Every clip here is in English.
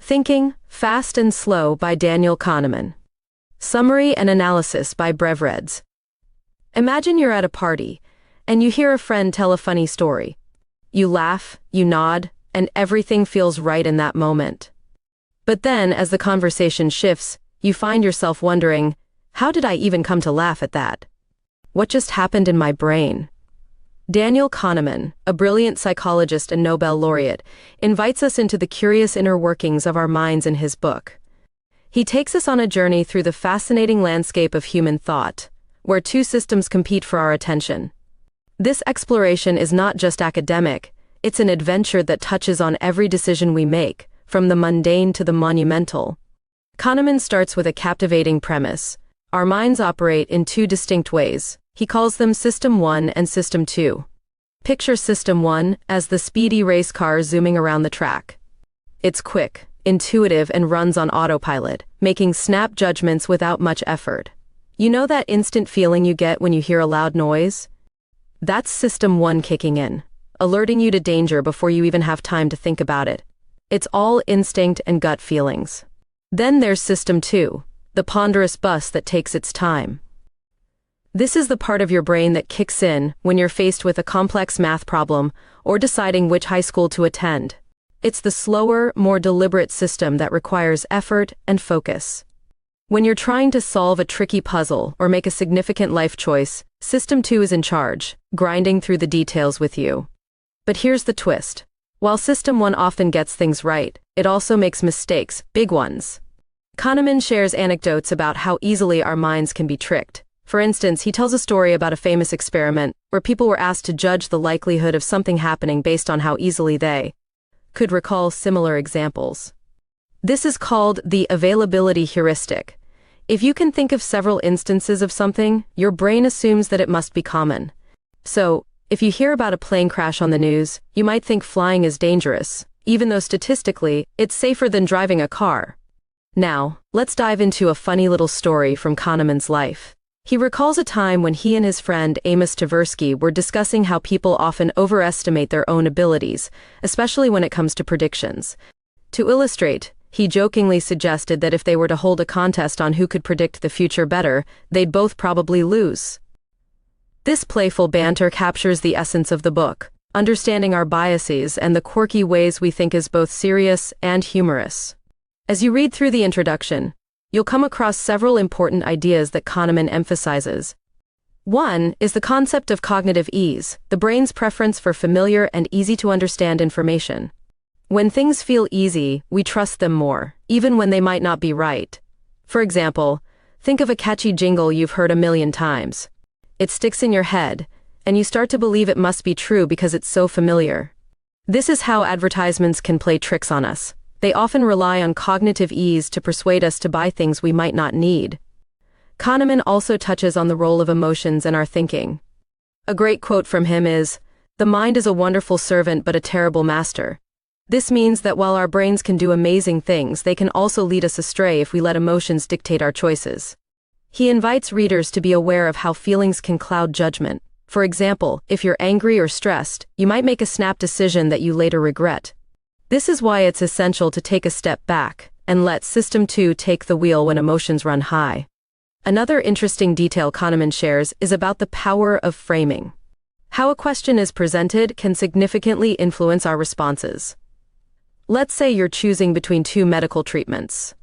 Thinking, Fast and Slow by Daniel Kahneman. Summary and Analysis by Brevreds. Imagine you're at a party, and you hear a friend tell a funny story. You laugh, you nod, and everything feels right in that moment. But then, as the conversation shifts, you find yourself wondering, how did I even come to laugh at that? What just happened in my brain? Daniel Kahneman, a brilliant psychologist and Nobel laureate, invites us into the curious inner workings of our minds in his book. He takes us on a journey through the fascinating landscape of human thought, where two systems compete for our attention. This exploration is not just academic, it's an adventure that touches on every decision we make, from the mundane to the monumental. Kahneman starts with a captivating premise. Our minds operate in two distinct ways. He calls them System 1 and System 2. Picture System 1 as the speedy race car zooming around the track. It's quick, intuitive, and runs on autopilot, making snap judgments without much effort. You know that instant feeling you get when you hear a loud noise? That's System 1 kicking in, alerting you to danger before you even have time to think about it. It's all instinct and gut feelings. Then there's System 2, the ponderous bus that takes its time. This is the part of your brain that kicks in when you're faced with a complex math problem or deciding which high school to attend. It's the slower, more deliberate system that requires effort and focus. When you're trying to solve a tricky puzzle or make a significant life choice, System 2 is in charge, grinding through the details with you. But here's the twist. While System 1 often gets things right, it also makes mistakes, big ones. Kahneman shares anecdotes about how easily our minds can be tricked. For instance, he tells a story about a famous experiment where people were asked to judge the likelihood of something happening based on how easily they could recall similar examples. This is called the availability heuristic. If you can think of several instances of something, your brain assumes that it must be common. So, if you hear about a plane crash on the news, you might think flying is dangerous, even though statistically, it's safer than driving a car. Now, let's dive into a funny little story from Kahneman's life. He recalls a time when he and his friend Amos Tversky were discussing how people often overestimate their own abilities, especially when it comes to predictions. To illustrate, he jokingly suggested that if they were to hold a contest on who could predict the future better, they'd both probably lose. This playful banter captures the essence of the book, understanding our biases and the quirky ways we think is both serious and humorous. As you read through the introduction, you'll come across several important ideas that Kahneman emphasizes. One is the concept of cognitive ease, the brain's preference for familiar and easy-to-understand information. When things feel easy, we trust them more, even when they might not be right. For example, think of a catchy jingle you've heard a million times. It sticks in your head, and you start to believe it must be true because it's so familiar. This is how advertisements can play tricks on us. They often rely on cognitive ease to persuade us to buy things we might not need. Kahneman also touches on the role of emotions in our thinking. A great quote from him is, "The mind is a wonderful servant but a terrible master." This means that while our brains can do amazing things, they can also lead us astray if we let emotions dictate our choices. He invites readers to be aware of how feelings can cloud judgment. For example, if you're angry or stressed, you might make a snap decision that you later regret. This is why it's essential to take a step back and let System 2 take the wheel when emotions run high. Another interesting detail Kahneman shares is about the power of framing. How a question is presented can significantly influence our responses. Let's say you're choosing between two medical treatments.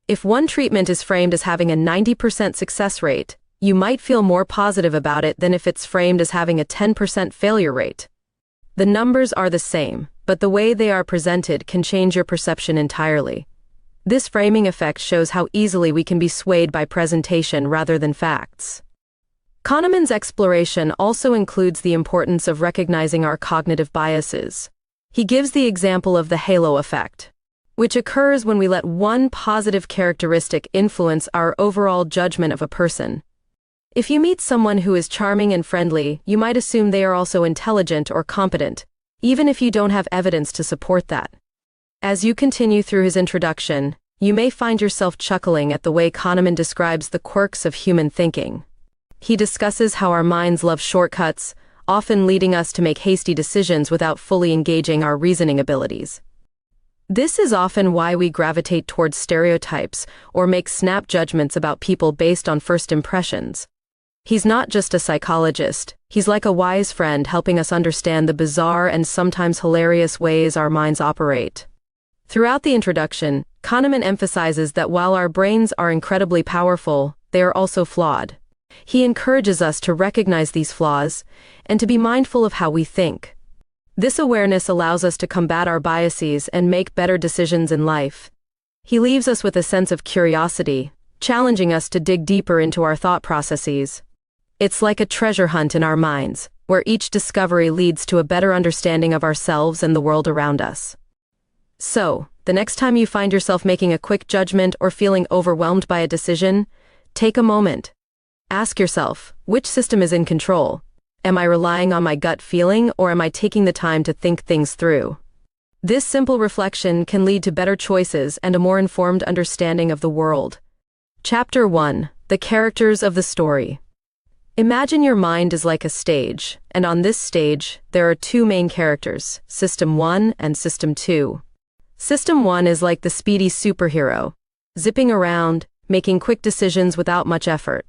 If one treatment is framed as having a 90% success rate, you might feel more positive about it than if it's framed as having a 10% failure rate. The numbers are the same, but the way they are presented can change your perception entirely. This framing effect shows how easily we can be swayed by presentation rather than facts. Kahneman's exploration also includes the importance of recognizing our cognitive biases. He gives the example of the halo effect, which occurs when we let one positive characteristic influence our overall judgment of a person. If you meet someone who is charming and friendly, you might assume they are also intelligent or competent, even if you don't have evidence to support that. As you continue through his introduction, you may find yourself chuckling at the way Kahneman describes the quirks of human thinking. He discusses how our minds love shortcuts, often leading us to make hasty decisions without fully engaging our reasoning abilities. This is often why we gravitate towards stereotypes or make snap judgments about people based on first impressions. He's not just a psychologist, he's like a wise friend helping us understand the bizarre and sometimes hilarious ways our minds operate. Throughout the introduction, Kahneman emphasizes that while our brains are incredibly powerful, they are also flawed. He encourages us to recognize these flaws and to be mindful of how we think. This awareness allows us to combat our biases and make better decisions in life. He leaves us with a sense of curiosity, challenging us to dig deeper into our thought processes. It's like a treasure hunt in our minds, where each discovery leads to a better understanding of ourselves and the world around us. So, the next time you find yourself making a quick judgment or feeling overwhelmed by a decision, take a moment. Ask yourself, which system is in control? Am I relying on my gut feeling, or am I taking the time to think things through? This simple reflection can lead to better choices and a more informed understanding of the world. Chapter 1: The Characters of the Story. Imagine your mind is like a stage, and on this stage, there are two main characters, System 1 and System 2. System 1 is like the speedy superhero, zipping around, making quick decisions without much effort.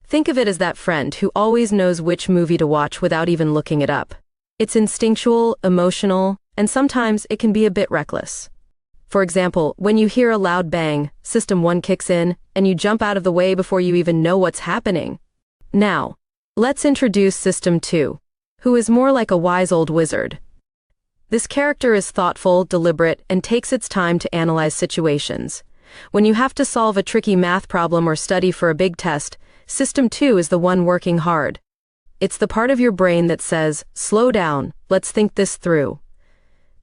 Think of it as that friend who always knows which movie to watch without even looking it up. It's instinctual, emotional, and sometimes it can be a bit reckless. For example, when you hear a loud bang, System 1 kicks in, and you jump out of the way before you even know what's happening. Now, let's introduce System 2, who is more like a wise old wizard. This character is thoughtful, deliberate, and takes its time to analyze situations. When you have to solve a tricky math problem or study for a big test, System 2 is the one working hard. It's the part of your brain that says, slow down, let's think this through.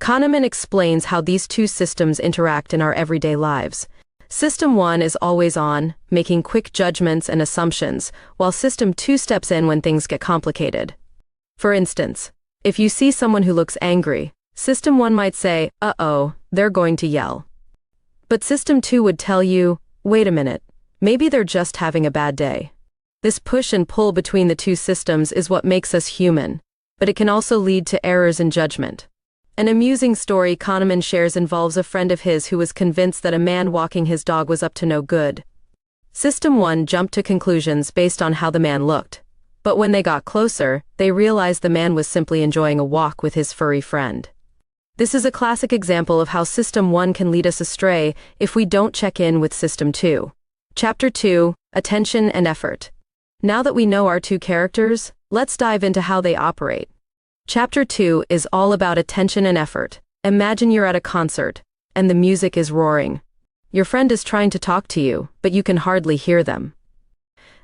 Kahneman explains how these two systems interact in our everyday lives. System 1 is always on, making quick judgments and assumptions, while System 2 steps in when things get complicated. For instance, if you see someone who looks angry, System 1 might say, uh-oh, they're going to yell. But System 2 would tell you, wait a minute, maybe they're just having a bad day. This push and pull between the two systems is what makes us human, but it can also lead to errors in judgment. An amusing story Kahneman shares involves a friend of his who was convinced that a man walking his dog was up to no good. System 1 jumped to conclusions based on how the man looked, but when they got closer, they realized the man was simply enjoying a walk with his furry friend. This is a classic example of how System 1 can lead us astray if we don't check in with System 2. Chapter 2: Attention and Effort. Now that we know our two characters, let's dive into how they operate. Chapter 2 is all about attention and effort. Imagine you're at a concert, and the music is roaring. Your friend is trying to talk to you, but you can hardly hear them.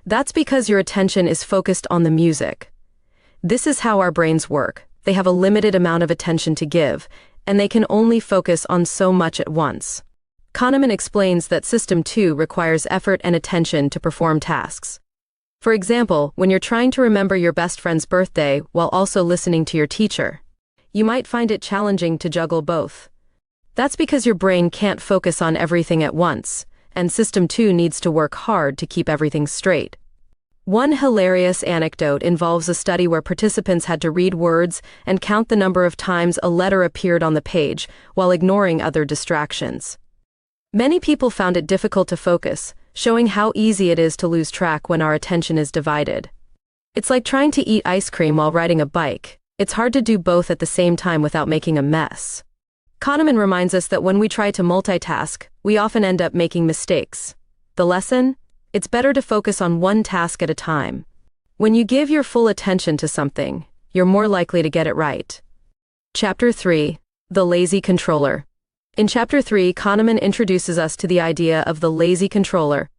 That's because your attention is focused on the music. This is how our brains work. They have a limited amount of attention to give, and they can only focus on so much at once. Kahneman explains that System 2 requires effort and attention to perform tasks. For example, when you're trying to remember your best friend's birthday while also listening to your teacher, you might find it challenging to juggle both. That's because your brain can't focus on everything at once, and System 2 needs to work hard to keep everything straight. One hilarious anecdote involves a study where participants had to read words and count the number of times a letter appeared on the page while ignoring other distractions. Many people found it difficult to focus, showing how easy it is to lose track when our attention is divided. It's like trying to eat ice cream while riding a bike. It's hard to do both at the same time without making a mess. Kahneman reminds us that when we try to multitask, we often end up making mistakes. The lesson? It's better to focus on one task at a time. When you give your full attention to something, you're more likely to get it right. Chapter 3: The Lazy Controller. In Chapter 3, Kahneman introduces us to the idea of the lazy controller.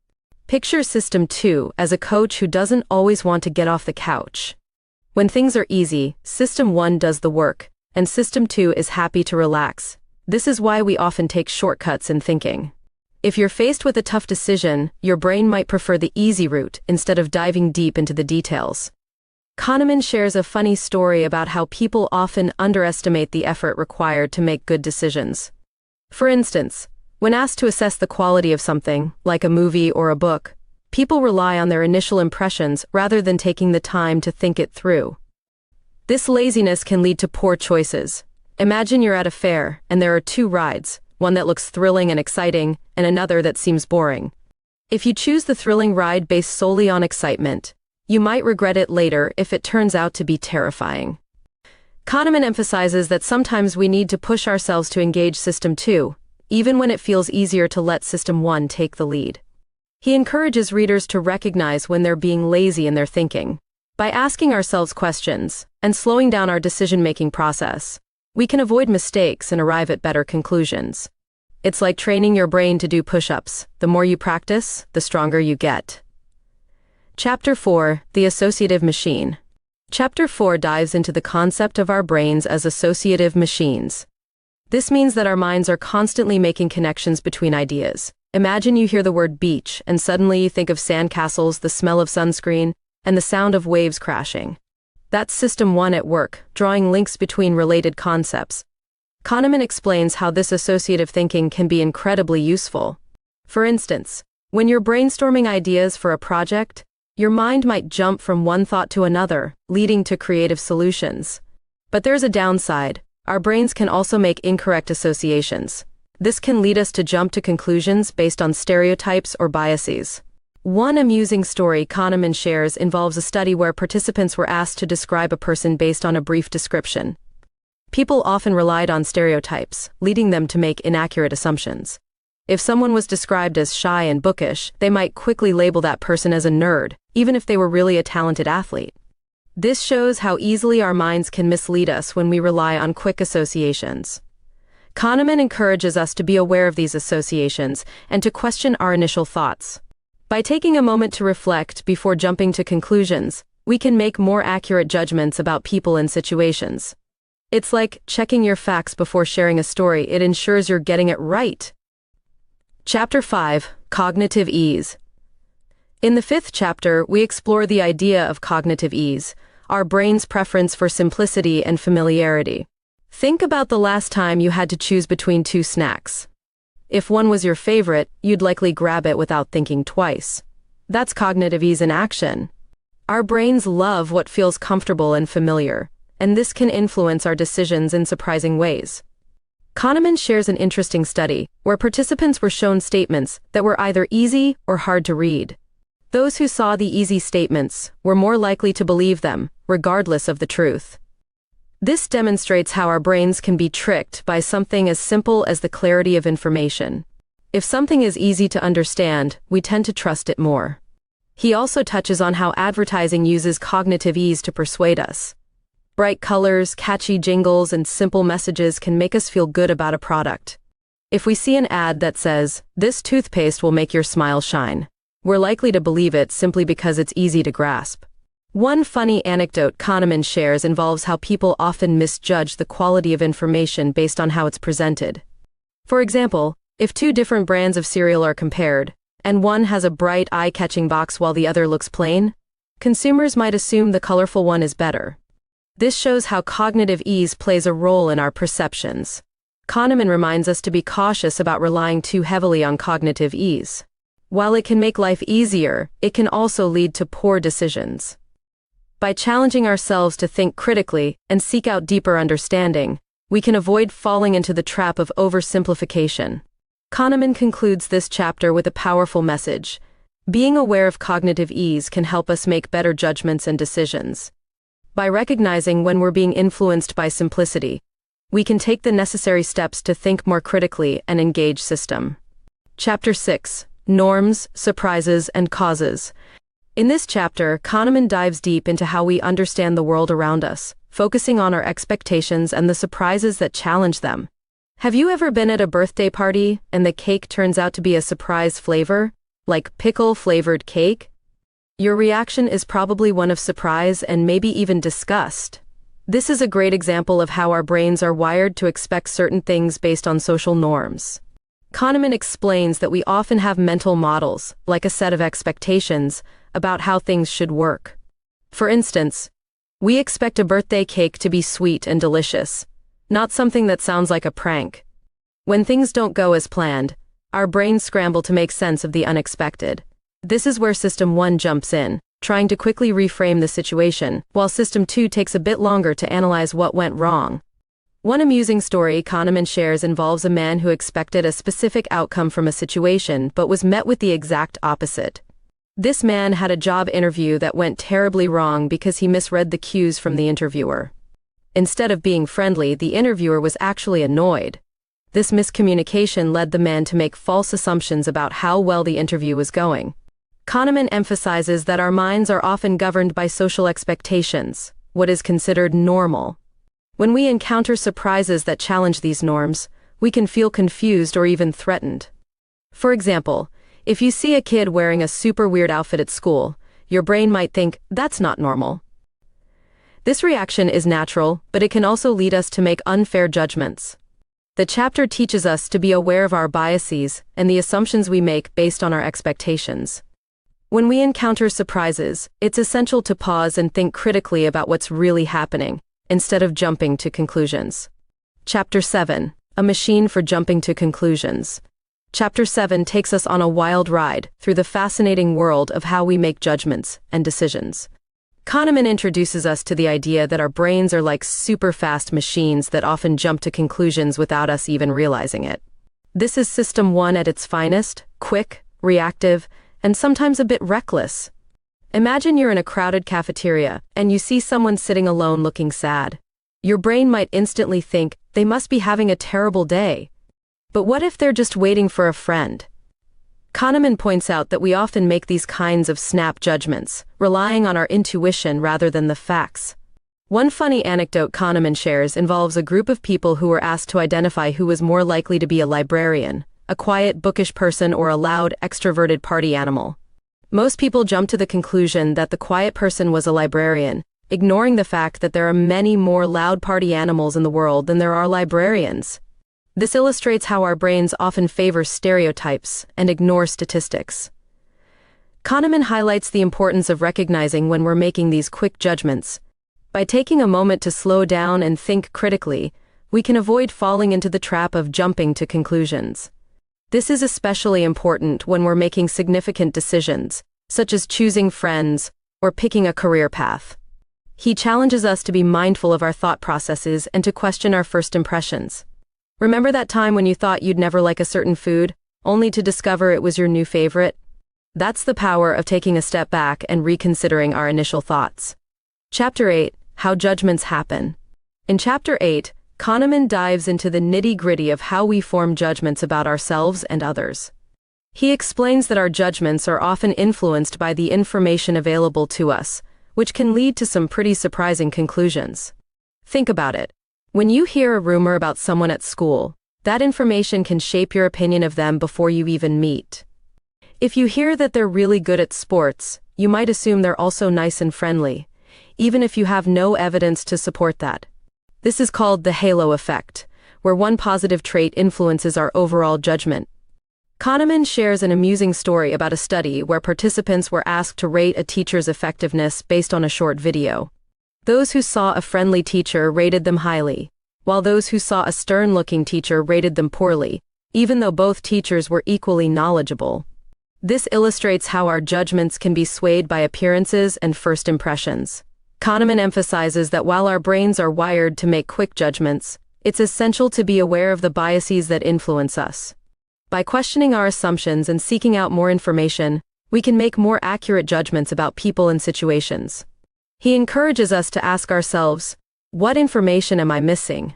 Picture System 2 as a coach who doesn't always want to get off the couch. When things are easy, System 1 does the work, and System 2 is happy to relax. This is why we often take shortcuts in thinking. If you're faced with a tough decision, your brain might prefer the easy route instead of diving deep into the details. Kahneman shares a funny story about how people often underestimate the effort required to make good decisions. For instance, when asked to assess the quality of something, like a movie or a book, people rely on their initial impressions rather than taking the time to think it through. This laziness can lead to poor choices. Imagine you're at a fair, and there are two rides, one that looks thrilling and exciting, and another that seems boring. If you choose the thrilling ride based solely on excitement, you might regret it later if it turns out to be terrifying. Kahneman emphasizes that sometimes we need to push ourselves to engage System 2, even when it feels easier to let System 1 take the lead. He encourages readers to recognize when they're being lazy in their thinking. By asking ourselves questions and slowing down our decision-making process, we can avoid mistakes and arrive at better conclusions. It's like training your brain to do push-ups. The more you practice, the stronger you get. Chapter 4, The Associative Machine. Chapter 4 dives into the concept of our brains as associative machines. This means that our minds are constantly making connections between ideas. Imagine you hear the word beach, and suddenly you think of sandcastles, the smell of sunscreen, and the sound of waves crashing. That's System 1 at work, drawing links between related concepts. Kahneman explains how this associative thinking can be incredibly useful. For instance, when you're brainstorming ideas for a project, your mind might jump from one thought to another, leading to creative solutions. But there's a downside. Our brains can also make incorrect associations. This can lead us to jump to conclusions based on stereotypes or biases. One amusing story Kahneman shares involves a study where participants were asked to describe a person based on a brief description. People often relied on stereotypes, leading them to make inaccurate assumptions. If someone was described as shy and bookish, they might quickly label that person as a nerd, even if they were really a talented athlete. This shows how easily our minds can mislead us when we rely on quick associations. Kahneman encourages us to be aware of these associations and to question our initial thoughts. By taking a moment to reflect before jumping to conclusions, we can make more accurate judgments about people and situations. It's like checking your facts before sharing a story. It ensures you're getting it right. Chapter 5, Cognitive Ease. In the 5th chapter, we explore the idea of cognitive ease, our brain's preference for simplicity and familiarity. Think about the last time you had to choose between two snacks. If one was your favorite, you'd likely grab it without thinking twice. That's cognitive ease in action. Our brains love what feels comfortable and familiar, and this can influence our decisions in surprising ways. Kahneman shares an interesting study where participants were shown statements that were either easy or hard to read. Those who saw the easy statements were more likely to believe them, regardless of the truth. This demonstrates how our brains can be tricked by something as simple as the clarity of information. If something is easy to understand, we tend to trust it more. He also touches on how advertising uses cognitive ease to persuade us. Bright colors, catchy jingles, and simple messages can make us feel good about a product. If we see an ad that says, "This toothpaste will make your smile shine," we're likely to believe it simply because it's easy to grasp. One funny anecdote Kahneman shares involves how people often misjudge the quality of information based on how it's presented. For example, if two different brands of cereal are compared, and one has a bright, eye-catching box while the other looks plain, consumers might assume the colorful one is better. This shows how cognitive ease plays a role in our perceptions. Kahneman reminds us to be cautious about relying too heavily on cognitive ease. While it can make life easier, it can also lead to poor decisions. By challenging ourselves to think critically and seek out deeper understanding, we can avoid falling into the trap of oversimplification. Kahneman concludes this chapter with a powerful message. Being aware of cognitive ease can help us make better judgments and decisions. By recognizing when we're being influenced by simplicity, we can take the necessary steps to think more critically and engage system. Chapter 6, Norms, Surprises, and Causes. In this chapter, Kahneman dives deep into how we understand the world around us, focusing on our expectations and the surprises that challenge them. Have you ever been at a birthday party and the cake turns out to be a surprise flavor, like pickle-flavored cake? Your reaction is probably one of surprise and maybe even disgust. This is a great example of how our brains are wired to expect certain things based on social norms. Kahneman explains that we often have mental models, like a set of expectations, about how things should work. For instance, we expect a birthday cake to be sweet and delicious, not something that sounds like a prank. When things don't go as planned, our brains scramble to make sense of the unexpected. This is where System 1 jumps in, trying to quickly reframe the situation, while System 2 takes a bit longer to analyze what went wrong. One amusing story Kahneman shares involves a man who expected a specific outcome from a situation but was met with the exact opposite. This man had a job interview that went terribly wrong because he misread the cues from the interviewer. Instead of being friendly, the interviewer was actually annoyed. This miscommunication led the man to make false assumptions about how well the interview was going. Kahneman emphasizes that our minds are often governed by social expectations, what is considered normal. When we encounter surprises that challenge these norms, we can feel confused or even threatened. For example, if you see a kid wearing a super weird outfit at school, your brain might think, that's not normal. This reaction is natural, but it can also lead us to make unfair judgments. The chapter teaches us to be aware of our biases and the assumptions we make based on our expectations. When we encounter surprises, it's essential to pause and think critically about what's really happening, instead of jumping to conclusions. Chapter 7, A Machine for Jumping to Conclusions. Chapter 7 takes us on a wild ride through the fascinating world of how we make judgments and decisions. Kahneman introduces us to the idea that our brains are like super-fast machines that often jump to conclusions without us even realizing it. This is System 1 at its finest, quick, reactive, and sometimes a bit reckless. Imagine you're in a crowded cafeteria and you see someone sitting alone looking sad. Your brain might instantly think, they must be having a terrible day. But what if they're just waiting for a friend? Kahneman points out that we often make these kinds of snap judgments, relying on our intuition rather than the facts. One funny anecdote Kahneman shares involves a group of people who were asked to identify who was more likely to be a librarian, a quiet, bookish person, or a loud, extroverted party animal. Most people jumped to the conclusion that the quiet person was a librarian, ignoring the fact that there are many more loud party animals in the world than there are librarians. This illustrates how our brains often favor stereotypes and ignore statistics. Kahneman highlights the importance of recognizing when we're making these quick judgments. By taking a moment to slow down and think critically, we can avoid falling into the trap of jumping to conclusions. This is especially important when we're making significant decisions, such as choosing friends or picking a career path. He challenges us to be mindful of our thought processes and to question our first impressions. Remember that time when you thought you'd never like a certain food, only to discover it was your new favorite? That's the power of taking a step back and reconsidering our initial thoughts. Chapter 8, How Judgments Happen. In Chapter 8, Kahneman dives into the nitty-gritty of how we form judgments about ourselves and others. He explains that our judgments are often influenced by the information available to us, which can lead to some pretty surprising conclusions. Think about it. When you hear a rumor about someone at school, that information can shape your opinion of them before you even meet. If you hear that they're really good at sports, you might assume they're also nice and friendly, even if you have no evidence to support that. This is called the halo effect, where one positive trait influences our overall judgment. Kahneman shares an amusing story about a study where participants were asked to rate a teacher's effectiveness based on a short video. Those who saw a friendly teacher rated them highly, while those who saw a stern-looking teacher rated them poorly, even though both teachers were equally knowledgeable. This illustrates how our judgments can be swayed by appearances and first impressions. Kahneman emphasizes that while our brains are wired to make quick judgments, it's essential to be aware of the biases that influence us. By questioning our assumptions and seeking out more information, we can make more accurate judgments about people and situations. He encourages us to ask ourselves, what information am I missing?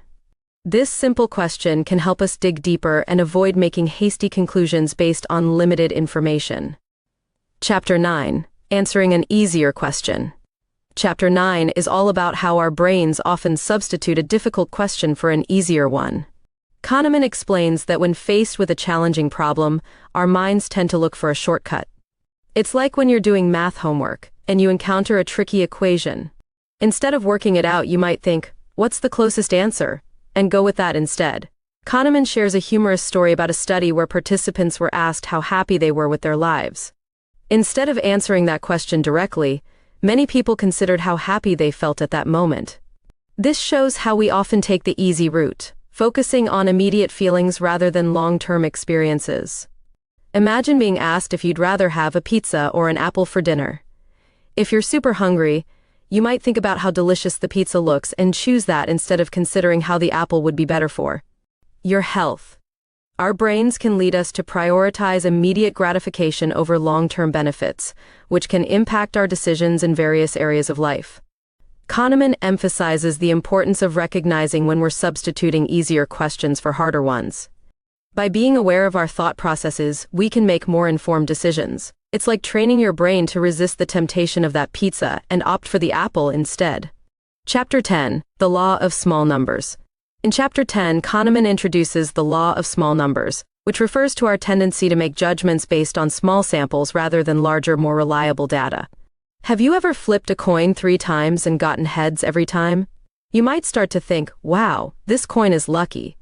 This simple question can help us dig deeper and avoid making hasty conclusions based on limited information. Chapter 9, Answering an Easier Question. Chapter 9 is all about how our brains often substitute a difficult question for an easier one. Kahneman explains that when faced with a challenging problem, our minds tend to look for a shortcut. It's like when you're doing math homework and you encounter a tricky equation. Instead of working it out, you might think, what's the closest answer? And go with that instead. Kahneman shares a humorous story about a study where participants were asked how happy they were with their lives. Instead of answering that question directly, many people considered how happy they felt at that moment. This shows how we often take the easy route, focusing on immediate feelings rather than long-term experiences. Imagine being asked if you'd rather have a pizza or an apple for dinner. If you're super hungry, you might think about how delicious the pizza looks and choose that instead of considering how the apple would be better for your health. Our brains can lead us to prioritize immediate gratification over long-term benefits, which can impact our decisions in various areas of life. Kahneman emphasizes the importance of recognizing when we're substituting easier questions for harder ones. By being aware of our thought processes, we can make more informed decisions. It's like training your brain to resist the temptation of that pizza and opt for the apple instead. Chapter 10, The Law of Small Numbers. In Chapter 10, Kahneman introduces the law of small numbers, which refers to our tendency to make judgments based on small samples rather than larger, more reliable data. Have you ever flipped a coin 3 times and gotten heads every time? You might start to think, wow, this coin is lucky.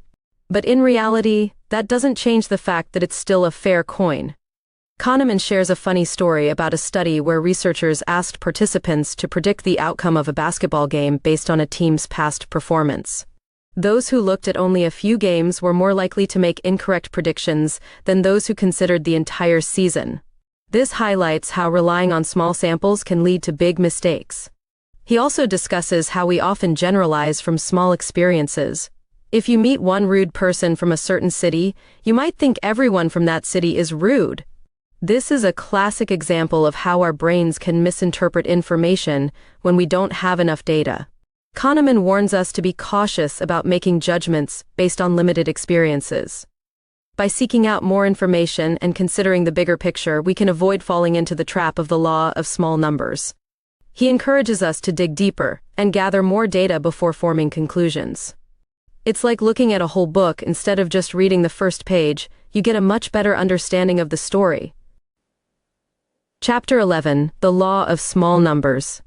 But in reality, that doesn't change the fact that it's still a fair coin. Kahneman shares a funny story about a study where researchers asked participants to predict the outcome of a basketball game based on a team's past performance. Those who looked at only a few games were more likely to make incorrect predictions than those who considered the entire season. This highlights how relying on small samples can lead to big mistakes. He also discusses how we often generalize from small experiences. If you meet one rude person from a certain city, you might think everyone from that city is rude. This is a classic example of how our brains can misinterpret information when we don't have enough data. Kahneman warns us to be cautious about making judgments based on limited experiences. By seeking out more information and considering the bigger picture, we can avoid falling into the trap of the law of small numbers. He encourages us to dig deeper and gather more data before forming conclusions. It's like looking at a whole book instead of just reading the first page. You get a much better understanding of the story. Chapter 11, The Law of Small Numbers.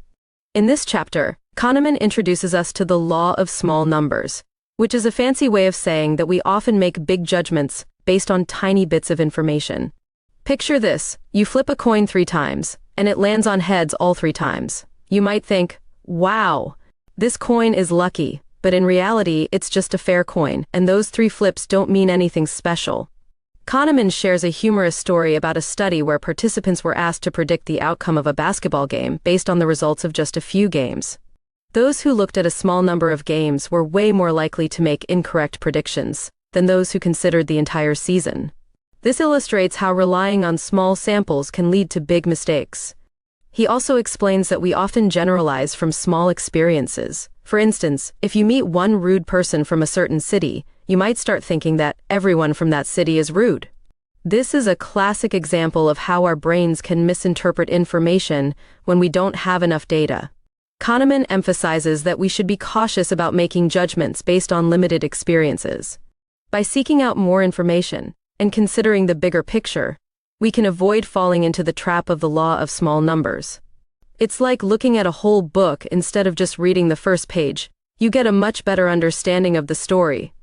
In this chapter, Kahneman introduces us to the law of small numbers, which is a fancy way of saying that we often make big judgments based on tiny bits of information. Picture this: you flip a coin 3 times, and it lands on heads all 3 times. You might think, wow, this coin is lucky, but in reality, it's just a fair coin, and those 3 flips don't mean anything special. Kahneman shares a humorous story about a study where participants were asked to predict the outcome of a basketball game based on the results of just a few games. Those who looked at a small number of games were way more likely to make incorrect predictions than those who considered the entire season. This illustrates how relying on small samples can lead to big mistakes. He also explains that we often generalize from small experiences. For instance, if you meet one rude person from a certain city, you might start thinking that everyone from that city is rude. This is a classic example of how our brains can misinterpret information when we don't have enough data. Kahneman emphasizes that we should be cautious about making judgments based on limited experiences. By seeking out more information and considering the bigger picture, we can avoid falling into the trap of the law of small numbers. It's like looking at a whole book instead of just reading the first page. You get a much better understanding of the story.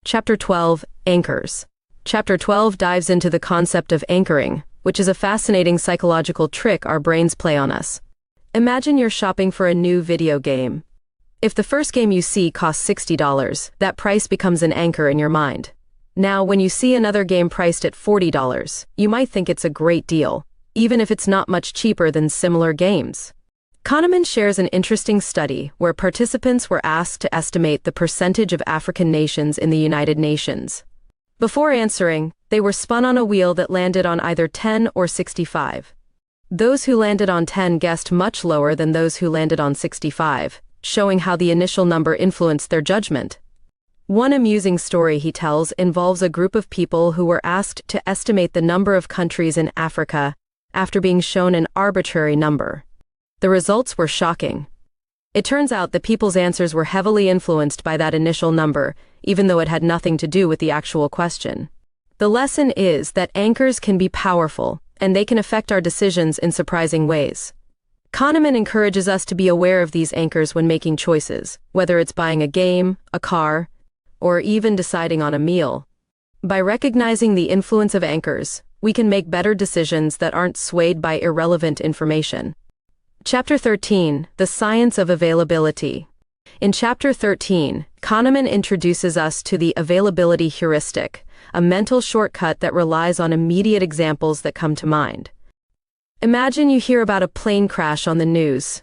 Chapter 12, Anchors. Chapter 12 dives into the concept of anchoring, which is a fascinating psychological trick our brains play on us. Imagine you're shopping for a new video game. If the first game you see costs $60, that price becomes an anchor in your mind. Now, when you see another game priced at $40, you might think it's a great deal, even if it's not much cheaper than similar games. Kahneman shares an interesting study where participants were asked to estimate the percentage of African nations in the United Nations. Before answering, they were spun on a wheel that landed on either 10 or 65. Those who landed on 10 guessed much lower than those who landed on 65, showing how the initial number influenced their judgment. One amusing story he tells involves a group of people who were asked to estimate the number of countries in Africa after being shown an arbitrary number. The results were shocking. It turns out the people's answers were heavily influenced by that initial number, even though it had nothing to do with the actual question. The lesson is that anchors can be powerful, and they can affect our decisions in surprising ways. Kahneman encourages us to be aware of these anchors when making choices, whether it's buying a game, a car, or even deciding on a meal. By recognizing the influence of anchors, we can make better decisions that aren't swayed by irrelevant information. Chapter 13, The Science of Availability. In Chapter 13, Kahneman introduces us to the availability heuristic, a mental shortcut that relies on immediate examples that come to mind. Imagine you hear about a plane crash on the news.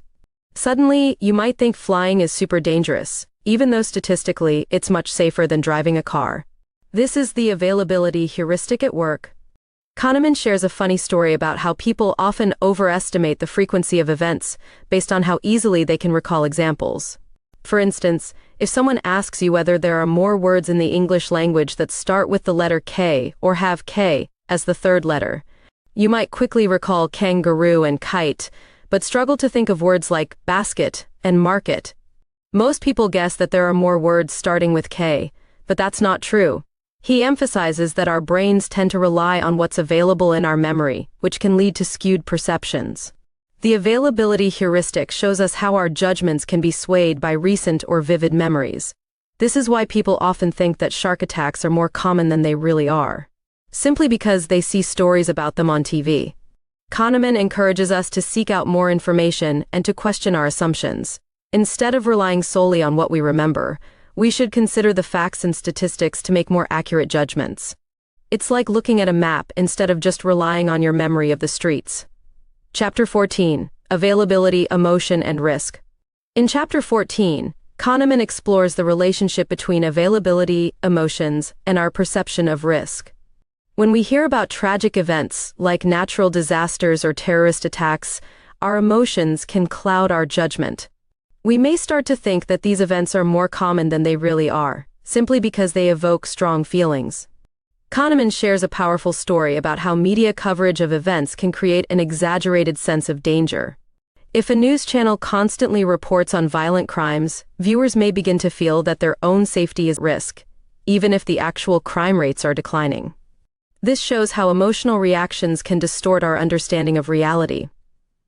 Suddenly, you might think flying is super dangerous, even though statistically, it's much safer than driving a car. This is the availability heuristic at work. Kahneman shares a funny story about how people often overestimate the frequency of events based on how easily they can recall examples. For instance, if someone asks you whether there are more words in the English language that start with the letter K or have K as the third letter, you might quickly recall kangaroo and kite, but struggle to think of words like basket and market. Most people guess that there are more words starting with K, but that's not true. He emphasizes that our brains tend to rely on what's available in our memory, which can lead to skewed perceptions. The availability heuristic shows us how our judgments can be swayed by recent or vivid memories. This is why people often think that shark attacks are more common than they really are, simply because they see stories about them on TV. Kahneman encourages us to seek out more information and to question our assumptions. Instead of relying solely on what we remember, we should consider the facts and statistics to make more accurate judgments. It's like looking at a map instead of just relying on your memory of the streets. Chapter 14. Availability, Emotion, and Risk. In Chapter 14, Kahneman explores the relationship between availability, emotions, and our perception of risk. When we hear about tragic events, like natural disasters or terrorist attacks, our emotions can cloud our judgment. We may start to think that these events are more common than they really are, simply because they evoke strong feelings. Kahneman shares a powerful story about how media coverage of events can create an exaggerated sense of danger. If a news channel constantly reports on violent crimes, viewers may begin to feel that their own safety is at risk, even if the actual crime rates are declining. This shows how emotional reactions can distort our understanding of reality.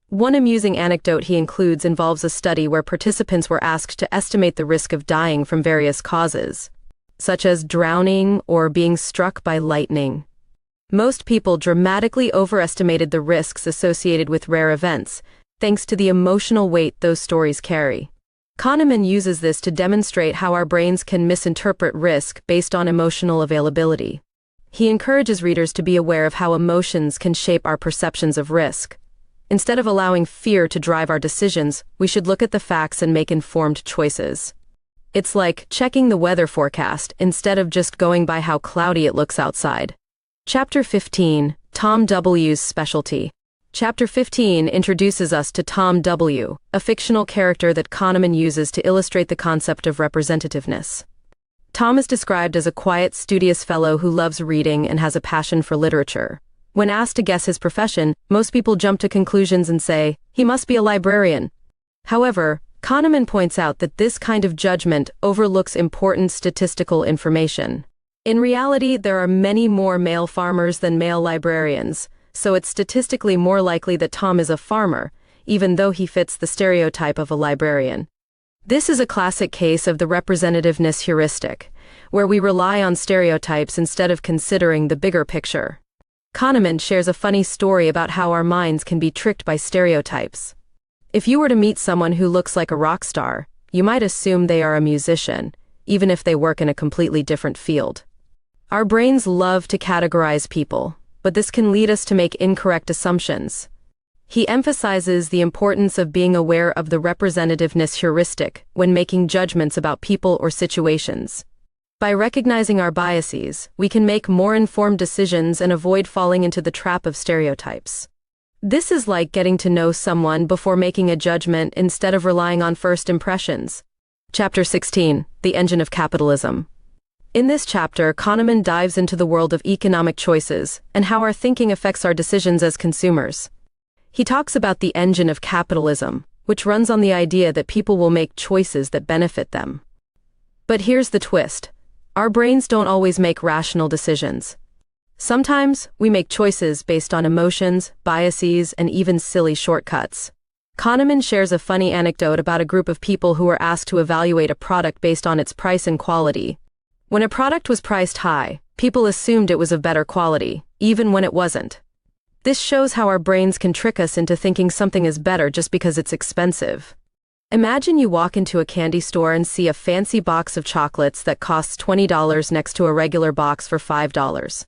One amusing anecdote he includes involves a study where participants were asked to estimate the risk of dying from various causes, such as drowning or being struck by lightning. Most people dramatically overestimated the risks associated with rare events, thanks to the emotional weight those stories carry. Kahneman uses this to demonstrate how our brains can misinterpret risk based on emotional availability. He encourages readers to be aware of how emotions can shape our perceptions of risk. Instead of allowing fear to drive our decisions, we should look at the facts and make informed choices. It's like checking the weather forecast instead of just going by how cloudy it looks outside. Chapter 15. Tom W.'s Specialty. Chapter 15 introduces us to Tom W., a fictional character that Kahneman uses to illustrate the concept of representativeness. Tom is described as a quiet, studious fellow who loves reading and has a passion for literature. When asked to guess his profession, most people jump to conclusions and say, he must be a librarian. However, Kahneman points out that this kind of judgment overlooks important statistical information. In reality, there are many more male farmers than male librarians, so it's statistically more likely that Tom is a farmer, even though he fits the stereotype of a librarian. This is a classic case of the representativeness heuristic, where we rely on stereotypes instead of considering the bigger picture. Kahneman shares a funny story about how our minds can be tricked by stereotypes. If you were to meet someone who looks like a rock star, you might assume they are a musician, even if they work in a completely different field. Our brains love to categorize people, but this can lead us to make incorrect assumptions. He emphasizes the importance of being aware of the representativeness heuristic when making judgments about people or situations. By recognizing our biases, we can make more informed decisions and avoid falling into the trap of stereotypes. This is like getting to know someone before making a judgment instead of relying on first impressions. Chapter 16. The Engine of Capitalism. In this chapter, Kahneman dives into the world of economic choices and how our thinking affects our decisions as consumers. He talks about the engine of capitalism, which runs on the idea that people will make choices that benefit them. But here's the twist. Our brains don't always make rational decisions. Sometimes, we make choices based on emotions, biases, and even silly shortcuts. Kahneman shares a funny anecdote about a group of people who were asked to evaluate a product based on its price and quality. When a product was priced high, people assumed it was of better quality, even when it wasn't. This shows how our brains can trick us into thinking something is better just because it's expensive. Imagine you walk into a candy store and see a fancy box of chocolates that costs $20 next to a regular box for $5.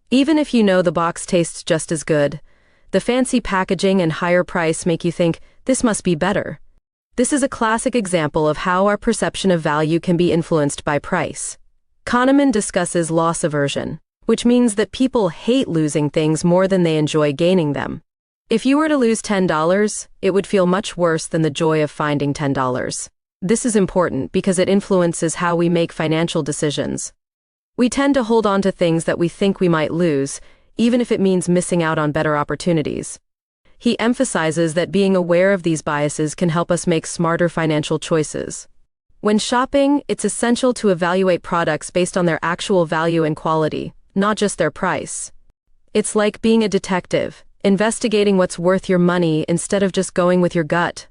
Even if you know the box tastes just as good, the fancy packaging and higher price make you think, this must be better. This is a classic example of how our perception of value can be influenced by price. Kahneman discusses loss aversion, which means that people hate losing things more than they enjoy gaining them. If you were to lose $10, it would feel much worse than the joy of finding $10. This is important because it influences how we make financial decisions. We tend to hold on to things that we think we might lose, even if it means missing out on better opportunities. He emphasizes that being aware of these biases can help us make smarter financial choices. When shopping, it's essential to evaluate products based on their actual value and quality, not just their price. It's like being a detective, investigating what's worth your money instead of just going with your gut.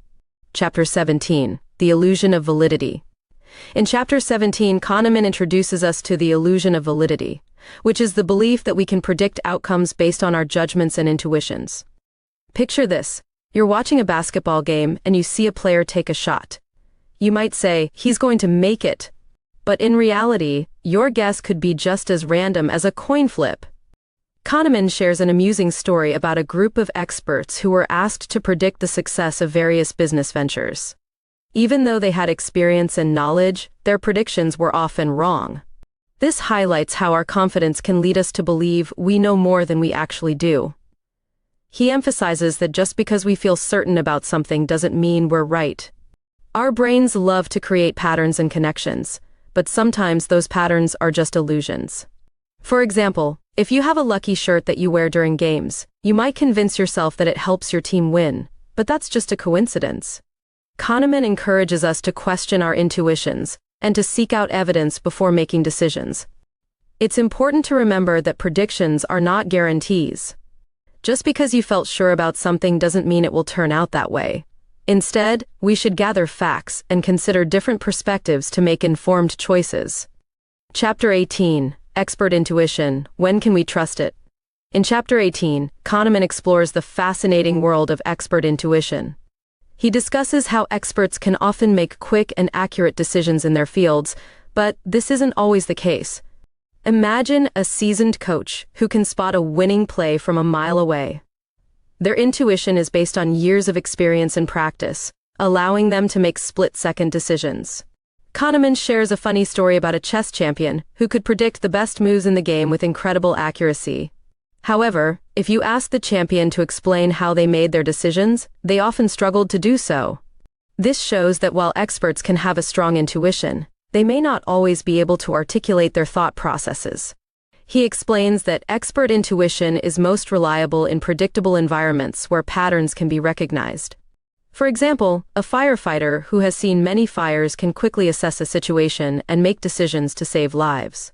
Chapter 17, The Illusion of Validity. In Chapter 17, Kahneman introduces us to the illusion of validity, which is the belief that we can predict outcomes based on our judgments and intuitions. Picture this. You're watching a basketball game and you see a player take a shot. You might say, he's going to make it. But in reality, your guess could be just as random as a coin flip. Kahneman shares an amusing story about a group of experts who were asked to predict the success of various business ventures. Even though they had experience and knowledge, their predictions were often wrong. This highlights how our confidence can lead us to believe we know more than we actually do. He emphasizes that just because we feel certain about something doesn't mean we're right. Our brains love to create patterns and connections, but sometimes those patterns are just illusions. For example, if you have a lucky shirt that you wear during games, you might convince yourself that it helps your team win, but that's just a coincidence. Kahneman encourages us to question our intuitions and to seek out evidence before making decisions. It's important to remember that predictions are not guarantees. Just because you felt sure about something doesn't mean it will turn out that way. Instead, we should gather facts and consider different perspectives to make informed choices. Chapter 18, Expert Intuition, When Can We Trust It? In Chapter 18, Kahneman explores the fascinating world of expert intuition. He discusses how experts can often make quick and accurate decisions in their fields, but this isn't always the case. Imagine a seasoned coach who can spot a winning play from a mile away. Their intuition is based on years of experience and practice, allowing them to make split-second decisions. Kahneman shares a funny story about a chess champion who could predict the best moves in the game with incredible accuracy. However, if you ask the champion to explain how they made their decisions, they often struggled to do so. This shows that while experts can have a strong intuition, they may not always be able to articulate their thought processes. He explains that expert intuition is most reliable in predictable environments where patterns can be recognized. For example, a firefighter who has seen many fires can quickly assess a situation and make decisions to save lives.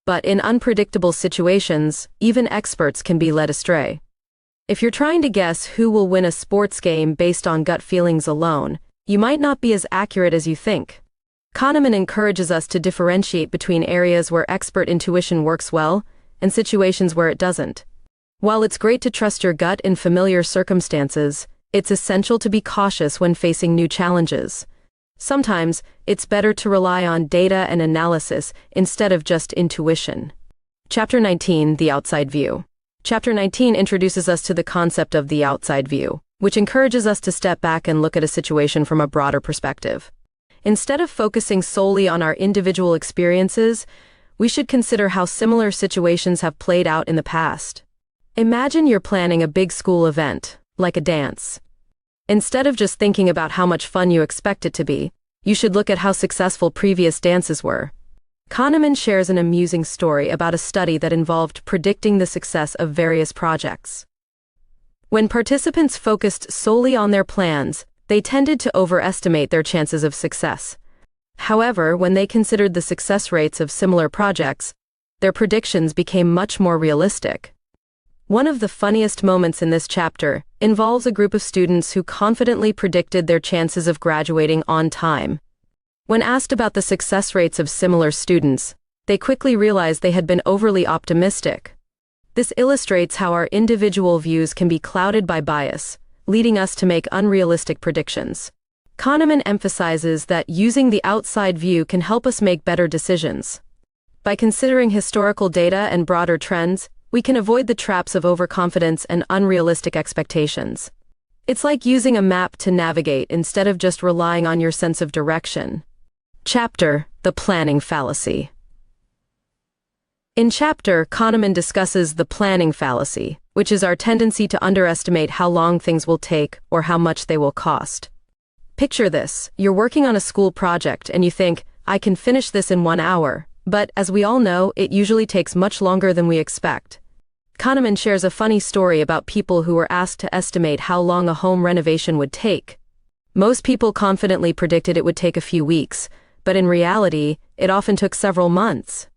But in unpredictable situations, even experts can be led astray. If you're trying to guess who will win a sports game based on gut feelings alone, you might not be as accurate as you think. Kahneman encourages us to differentiate between areas where expert intuition works well and situations where it doesn't. While it's great to trust your gut in familiar circumstances, it's essential to be cautious when facing new challenges. Sometimes, it's better to rely on data and analysis instead of just intuition. Chapter 19, The Outside View. Chapter 19 introduces us to the concept of the outside view, which encourages us to step back and look at a situation from a broader perspective. Instead of focusing solely on our individual experiences, we should consider how similar situations have played out in the past. Imagine you're planning a big school event, like a dance. Instead of just thinking about how much fun you expect it to be, you should look at how successful previous dances were. Kahneman shares an amusing story about a study that involved predicting the success of various projects. When participants focused solely on their plans, they tended to overestimate their chances of success. However, when they considered the success rates of similar projects, their predictions became much more realistic. One of the funniest moments in this chapter involves a group of students who confidently predicted their chances of graduating on time. When asked about the success rates of similar students, they quickly realized they had been overly optimistic. This illustrates how our individual views can be clouded by bias, leading us to make unrealistic predictions. Kahneman emphasizes that using the outside view can help us make better decisions. By considering historical data and broader trends, we can avoid the traps of overconfidence and unrealistic expectations. It's like using a map to navigate instead of just relying on your sense of direction. Chapter: The Planning Fallacy. In chapter, Kahneman discusses the planning fallacy, which is our tendency to underestimate how long things will take or how much they will cost. Picture this: you're working on a school project and you think, I can finish this in 1 hour, but as we all know, it usually takes much longer than we expect. Kahneman shares a funny story about people who were asked to estimate how long a home renovation would take. Most people confidently predicted it would take a few weeks, but in reality, it often took several months.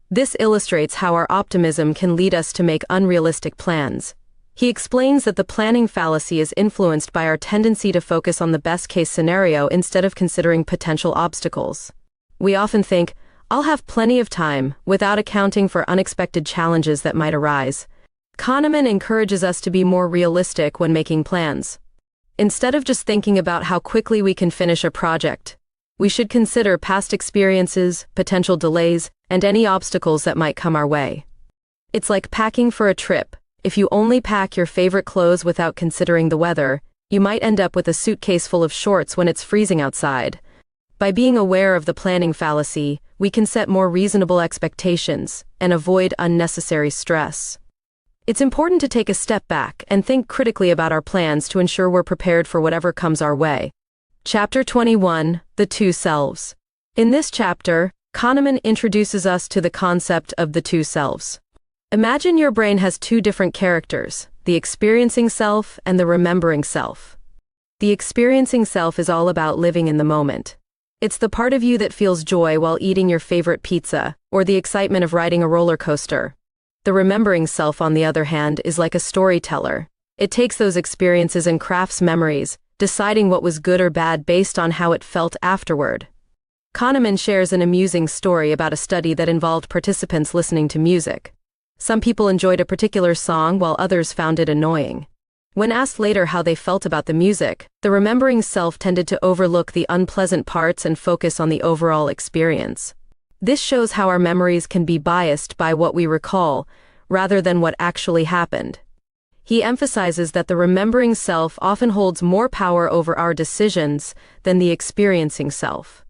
This illustrates how our optimism can lead us to make unrealistic plans. He explains that the planning fallacy is influenced by our tendency to focus on the best-case scenario instead of considering potential obstacles. We often think, I'll have plenty of time, without accounting for unexpected challenges that might arise. Kahneman encourages us to be more realistic when making plans. Instead of just thinking about how quickly we can finish a project, we should consider past experiences, potential delays, and any obstacles that might come our way. It's like packing for a trip. If you only pack your favorite clothes without considering the weather, you might end up with a suitcase full of shorts when it's freezing outside. By being aware of the planning fallacy, we can set more reasonable expectations and avoid unnecessary stress. It's important to take a step back and think critically about our plans to ensure we're prepared for whatever comes our way. Chapter 21: The Two Selves. In this chapter, Kahneman introduces us to the concept of the two selves. Imagine your brain has two different characters, the experiencing self and the remembering self. The experiencing self is all about living in the moment. It's the part of you that feels joy while eating your favorite pizza, or the excitement of riding a roller coaster. The remembering self, on the other hand, is like a storyteller. It takes those experiences and crafts memories, deciding what was good or bad based on how it felt afterward. Kahneman shares an amusing story about a study that involved participants listening to music. Some people enjoyed a particular song while others found it annoying. When asked later how they felt about the music, the remembering self tended to overlook the unpleasant parts and focus on the overall experience. This shows how our memories can be biased by what we recall, rather than what actually happened. He emphasizes that the remembering self often holds more power over our decisions than the experiencing self.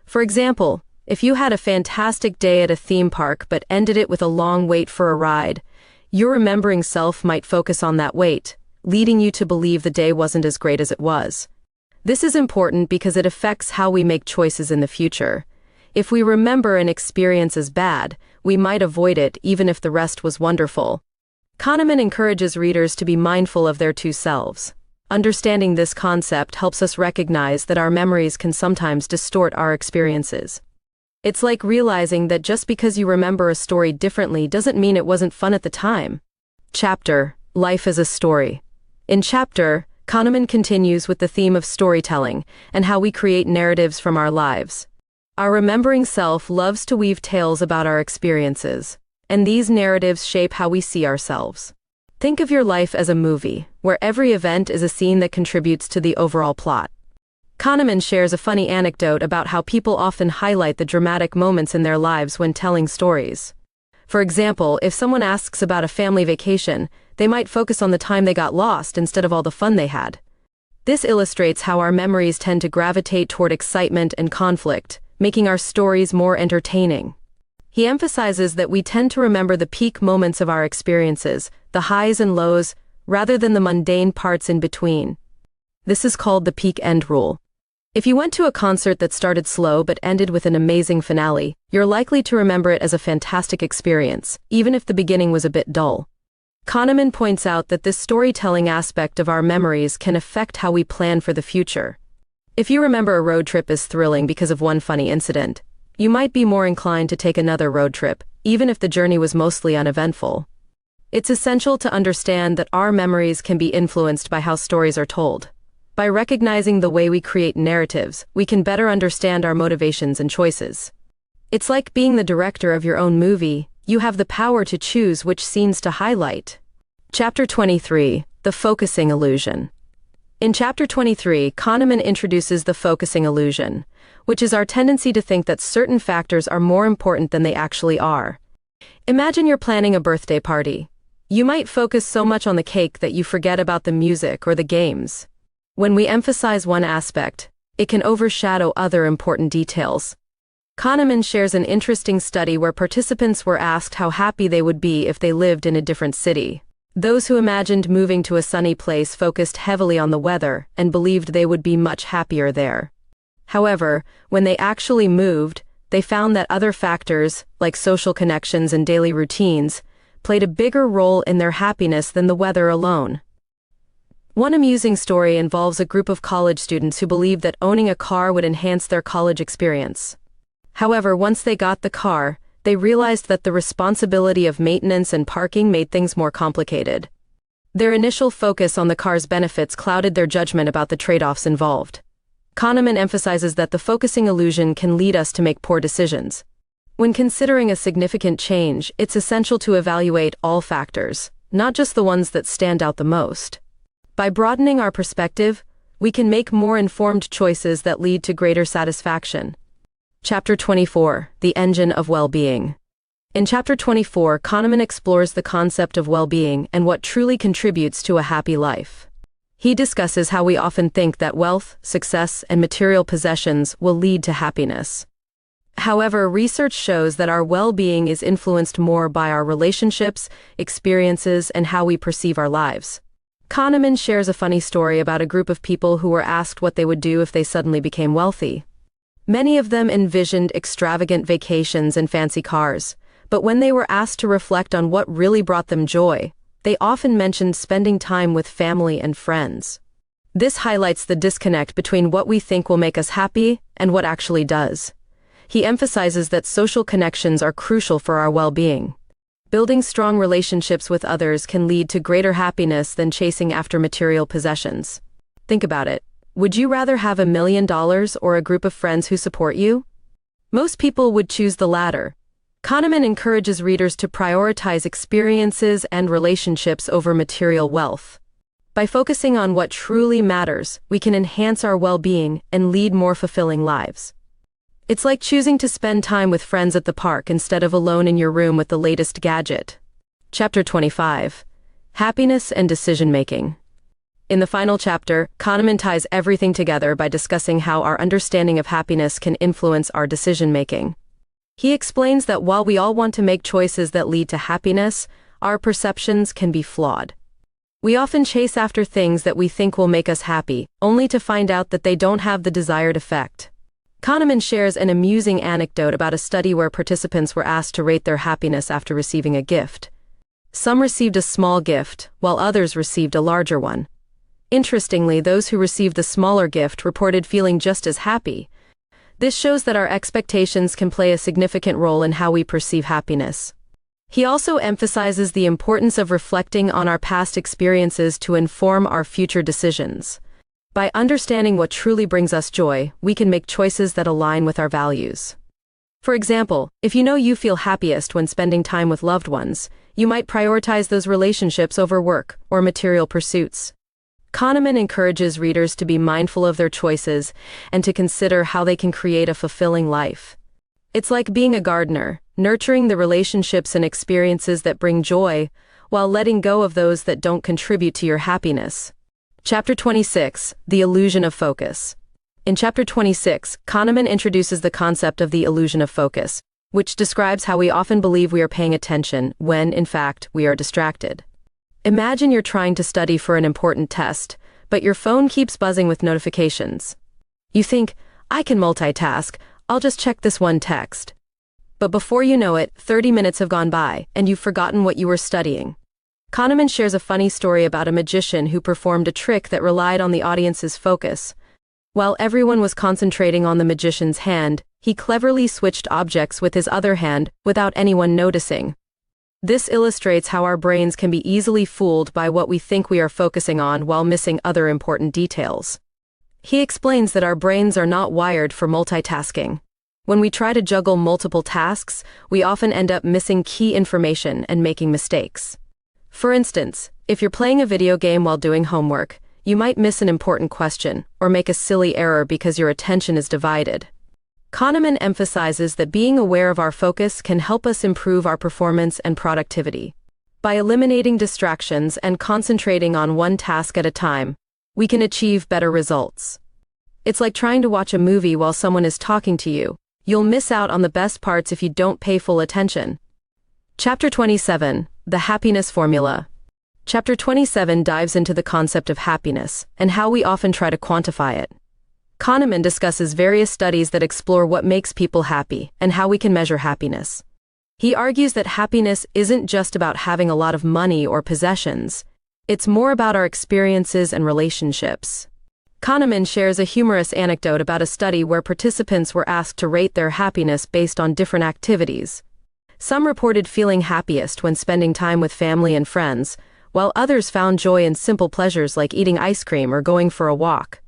For example, if you had a fantastic day at a theme park but ended it with a long wait for a ride, your remembering self might focus on that wait, leading you to believe the day wasn't as great as it was. This is important because it affects how we make choices in the future. If we remember an experience as bad, we might avoid it even if the rest was wonderful. Kahneman encourages readers to be mindful of their two selves. Understanding this concept helps us recognize that our memories can sometimes distort our experiences. It's like realizing that just because you remember a story differently doesn't mean it wasn't fun at the time. Chapter: Life as a Story. In chapter, Kahneman continues with the theme of storytelling and how we create narratives from our lives. Our remembering self loves to weave tales about our experiences, and these narratives shape how we see ourselves. Think of your life as a movie, where every event is a scene that contributes to the overall plot. Kahneman shares a funny anecdote about how people often highlight the dramatic moments in their lives when telling stories. For example, if someone asks about a family vacation, they might focus on the time they got lost instead of all the fun they had. This illustrates how our memories tend to gravitate toward excitement and conflict, making our stories more entertaining. He emphasizes that we tend to remember the peak moments of our experiences, the highs and lows, rather than the mundane parts in between. This is called the peak end rule. If you went to a concert that started slow but ended with an amazing finale, you're likely to remember it as a fantastic experience, even if the beginning was a bit dull. Kahneman points out that this storytelling aspect of our memories can affect how we plan for the future. If you remember a road trip as thrilling because of one funny incident, you might be more inclined to take another road trip, even if the journey was mostly uneventful. It's essential to understand that our memories can be influenced by how stories are told. By recognizing the way we create narratives, we can better understand our motivations and choices. It's like being the director of your own movie. You have the power to choose which scenes to highlight. Chapter 23: The Focusing Illusion. In Chapter 23, Kahneman introduces the focusing illusion, which is our tendency to think that certain factors are more important than they actually are. Imagine you're planning a birthday party. You might focus so much on the cake that you forget about the music or the games. When we emphasize one aspect, it can overshadow other important details. Kahneman shares an interesting study where participants were asked how happy they would be if they lived in a different city. Those who imagined moving to a sunny place focused heavily on the weather and believed they would be much happier there. However, when they actually moved, they found that other factors, like social connections and daily routines, played a bigger role in their happiness than the weather alone. One amusing story involves a group of college students who believed that owning a car would enhance their college experience. However, once they got the car, they realized that the responsibility of maintenance and parking made things more complicated. Their initial focus on the car's benefits clouded their judgment about the trade-offs involved. Kahneman emphasizes that the focusing illusion can lead us to make poor decisions. When considering a significant change, it's essential to evaluate all factors, not just the ones that stand out the most. By broadening our perspective, we can make more informed choices that lead to greater satisfaction. Chapter 24, The Engine of Well-Being. In Chapter 24, Kahneman explores the concept of well-being and what truly contributes to a happy life. He discusses how we often think that wealth, success, and material possessions will lead to happiness. However, research shows that our well-being is influenced more by our relationships, experiences, and how we perceive our lives. Kahneman shares a funny story about a group of people who were asked what they would do if they suddenly became wealthy. Many of them envisioned extravagant vacations and fancy cars, but when they were asked to reflect on what really brought them joy, they often mentioned spending time with family and friends. This highlights the disconnect between what we think will make us happy and what actually does. He emphasizes that social connections are crucial for our well-being. Building strong relationships with others can lead to greater happiness than chasing after material possessions. Think about it. Would you rather have $1 million or a group of friends who support you? Most people would choose the latter. Kahneman encourages readers to prioritize experiences and relationships over material wealth. By focusing on what truly matters, we can enhance our well-being and lead more fulfilling lives. It's like choosing to spend time with friends at the park instead of alone in your room with the latest gadget. Chapter 25. Happiness and Decision-Making. In the final chapter, Kahneman ties everything together by discussing how our understanding of happiness can influence our decision-making. He explains that while we all want to make choices that lead to happiness, our perceptions can be flawed. We often chase after things that we think will make us happy, only to find out that they don't have the desired effect. Kahneman shares an amusing anecdote about a study where participants were asked to rate their happiness after receiving a gift. Some received a small gift, while others received a larger one. Interestingly, those who received the smaller gift reported feeling just as happy. This shows that our expectations can play a significant role in how we perceive happiness. He also emphasizes the importance of reflecting on our past experiences to inform our future decisions. By understanding what truly brings us joy, we can make choices that align with our values. For example, if you know you feel happiest when spending time with loved ones, you might prioritize those relationships over work or material pursuits. Kahneman encourages readers to be mindful of their choices and to consider how they can create a fulfilling life. It's like being a gardener, nurturing the relationships and experiences that bring joy, while letting go of those that don't contribute to your happiness. Chapter 26, The Illusion of Focus. In Chapter 26, Kahneman introduces the concept of the illusion of focus, which describes how we often believe we are paying attention when, in fact, we are distracted. Imagine you're trying to study for an important test, but your phone keeps buzzing with notifications. You think, I can multitask, I'll just check this one text. But before you know it, 30 minutes have gone by, and you've forgotten what you were studying. Kahneman shares a funny story about a magician who performed a trick that relied on the audience's focus. While everyone was concentrating on the magician's hand, he cleverly switched objects with his other hand without anyone noticing. This illustrates how our brains can be easily fooled by what we think we are focusing on while missing other important details. He explains that our brains are not wired for multitasking. When we try to juggle multiple tasks, we often end up missing key information and making mistakes. For instance, if you're playing a video game while doing homework, you might miss an important question or make a silly error because your attention is divided. Kahneman emphasizes that being aware of our focus can help us improve our performance and productivity. By eliminating distractions and concentrating on one task at a time, we can achieve better results. It's like trying to watch a movie while someone is talking to you. You'll miss out on the best parts if you don't pay full attention. Chapter 27, The Happiness Formula. Chapter 27 dives into the concept of happiness and how we often try to quantify it. Kahneman discusses various studies that explore what makes people happy and how we can measure happiness. He argues that happiness isn't just about having a lot of money or possessions. It's more about our experiences and relationships. Kahneman shares a humorous anecdote about a study where participants were asked to rate their happiness based on different activities. Some reported feeling happiest when spending time with family and friends, while others found joy in simple pleasures like eating ice cream or going for a walk.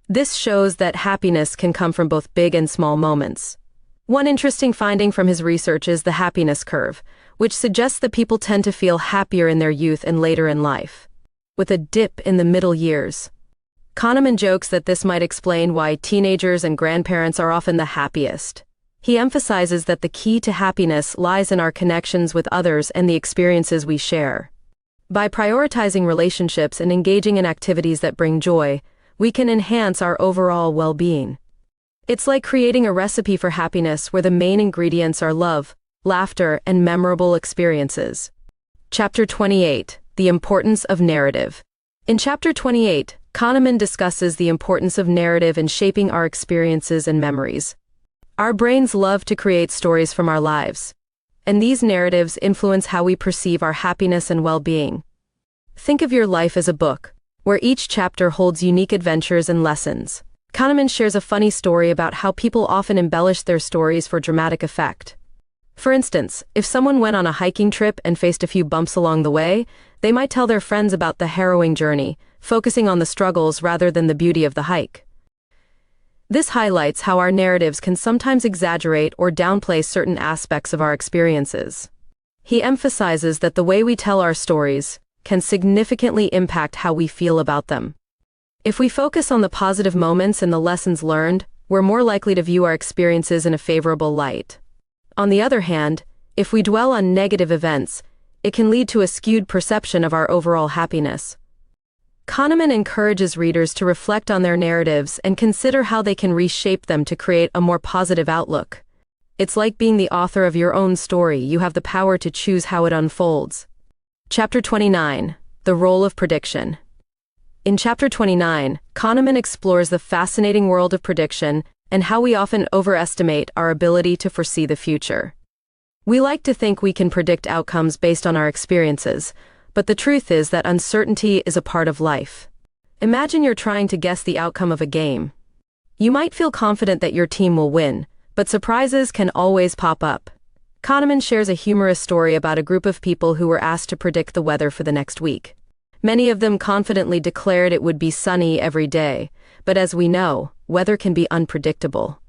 This shows that happiness can come from both big and small moments. One interesting finding from his research is the happiness curve, which suggests that people tend to feel happier in their youth and later in life, with a dip in the middle years. Kahneman jokes that this might explain why teenagers and grandparents are often the happiest. He emphasizes that the key to happiness lies in our connections with others and the experiences we share. By prioritizing relationships and engaging in activities that bring joy, we can enhance our overall well-being. It's like creating a recipe for happiness where the main ingredients are love, laughter, and memorable experiences. Chapter 28, The Importance of Narrative. In Chapter 28, Kahneman discusses the importance of narrative in shaping our experiences and memories. Our brains love to create stories from our lives, and these narratives influence how we perceive our happiness and well-being. Think of your life as a book, where each chapter holds unique adventures and lessons. Kahneman shares a funny story about how people often embellish their stories for dramatic effect. For instance, if someone went on a hiking trip and faced a few bumps along the way, they might tell their friends about the harrowing journey, focusing on the struggles rather than the beauty of the hike. This highlights how our narratives can sometimes exaggerate or downplay certain aspects of our experiences. He emphasizes that the way we tell our stories can significantly impact how we feel about them. If we focus on the positive moments and the lessons learned, we're more likely to view our experiences in a favorable light. On the other hand, if we dwell on negative events, it can lead to a skewed perception of our overall happiness. Kahneman encourages readers to reflect on their narratives and consider how they can reshape them to create a more positive outlook. It's like being the author of your own story. You have the power to choose how it unfolds. Chapter 29, The Role of Prediction. In Chapter 29, Kahneman explores the fascinating world of prediction and how we often overestimate our ability to foresee the future. We like to think we can predict outcomes based on our experiences, but the truth is that uncertainty is a part of life. Imagine you're trying to guess the outcome of a game. You might feel confident that your team will win, but surprises can always pop up. Kahneman shares a humorous story about a group of people who were asked to predict the weather for the next week. Many of them confidently declared it would be sunny every day, but as we know, weather can be unpredictable.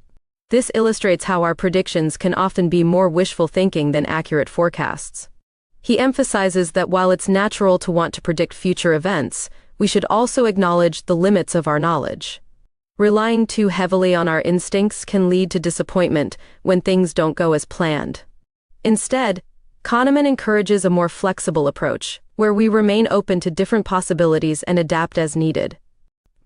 This illustrates how our predictions can often be more wishful thinking than accurate forecasts. He emphasizes that while it's natural to want to predict future events, we should also acknowledge the limits of our knowledge. Relying too heavily on our instincts can lead to disappointment when things don't go as planned. Instead, Kahneman encourages a more flexible approach, where we remain open to different possibilities and adapt as needed.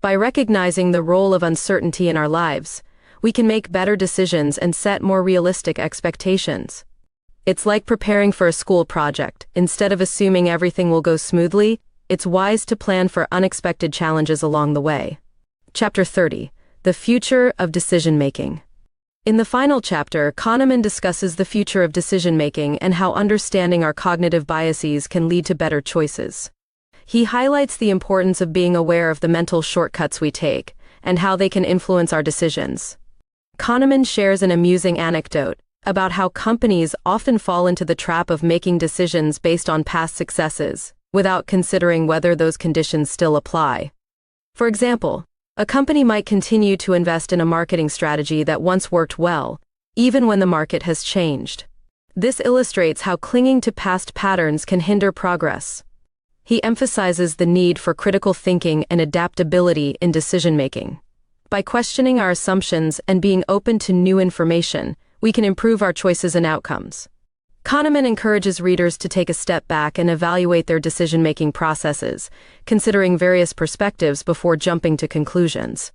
By recognizing the role of uncertainty in our lives, we can make better decisions and set more realistic expectations. It's like preparing for a school project. Instead of assuming everything will go smoothly, it's wise to plan for unexpected challenges along the way. Chapter 30, The Future of Decision-Making. In the final chapter, Kahneman discusses the future of decision-making and how understanding our cognitive biases can lead to better choices. He highlights the importance of being aware of the mental shortcuts we take and how they can influence our decisions. Kahneman shares an amusing anecdote about how companies often fall into the trap of making decisions based on past successes, without considering whether those conditions still apply. For example, a company might continue to invest in a marketing strategy that once worked well, even when the market has changed. This illustrates how clinging to past patterns can hinder progress. He emphasizes the need for critical thinking and adaptability in decision-making. By questioning our assumptions and being open to new information, we can improve our choices and outcomes. Kahneman encourages readers to take a step back and evaluate their decision-making processes, considering various perspectives before jumping to conclusions.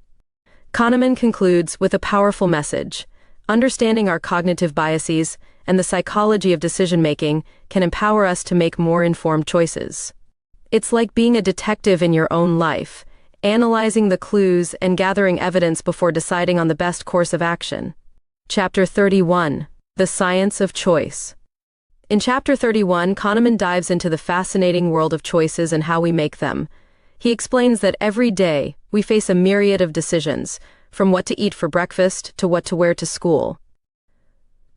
Kahneman concludes with a powerful message. Understanding our cognitive biases and the psychology of decision-making can empower us to make more informed choices. It's like being a detective in your own life, analyzing the clues and gathering evidence before deciding on the best course of action. Chapter 31. The Science of Choice. In Chapter 31, Kahneman dives into the fascinating world of choices and how we make them. He explains that every day, we face a myriad of decisions, from what to eat for breakfast to what to wear to school.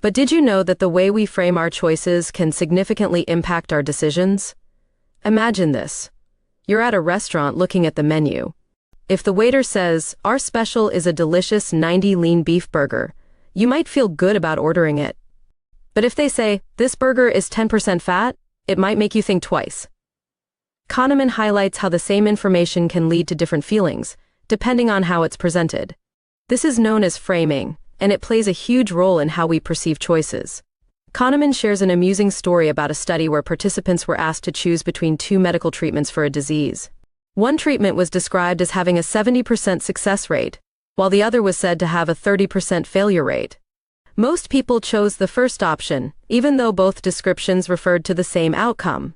But did you know that the way we frame our choices can significantly impact our decisions? Imagine this. You're at a restaurant looking at the menu. If the waiter says, "Our special is a delicious 90 lean beef burger," you might feel good about ordering it. But if they say, "This burger is 10% fat," it might make you think twice. Kahneman highlights how the same information can lead to different feelings, depending on how it's presented. This is known as framing, and it plays a huge role in how we perceive choices. Kahneman shares an amusing story about a study where participants were asked to choose between two medical treatments for a disease. One treatment was described as having a 70% success rate, while the other was said to have a 30% failure rate. Most people chose the first option, even though both descriptions referred to the same outcome.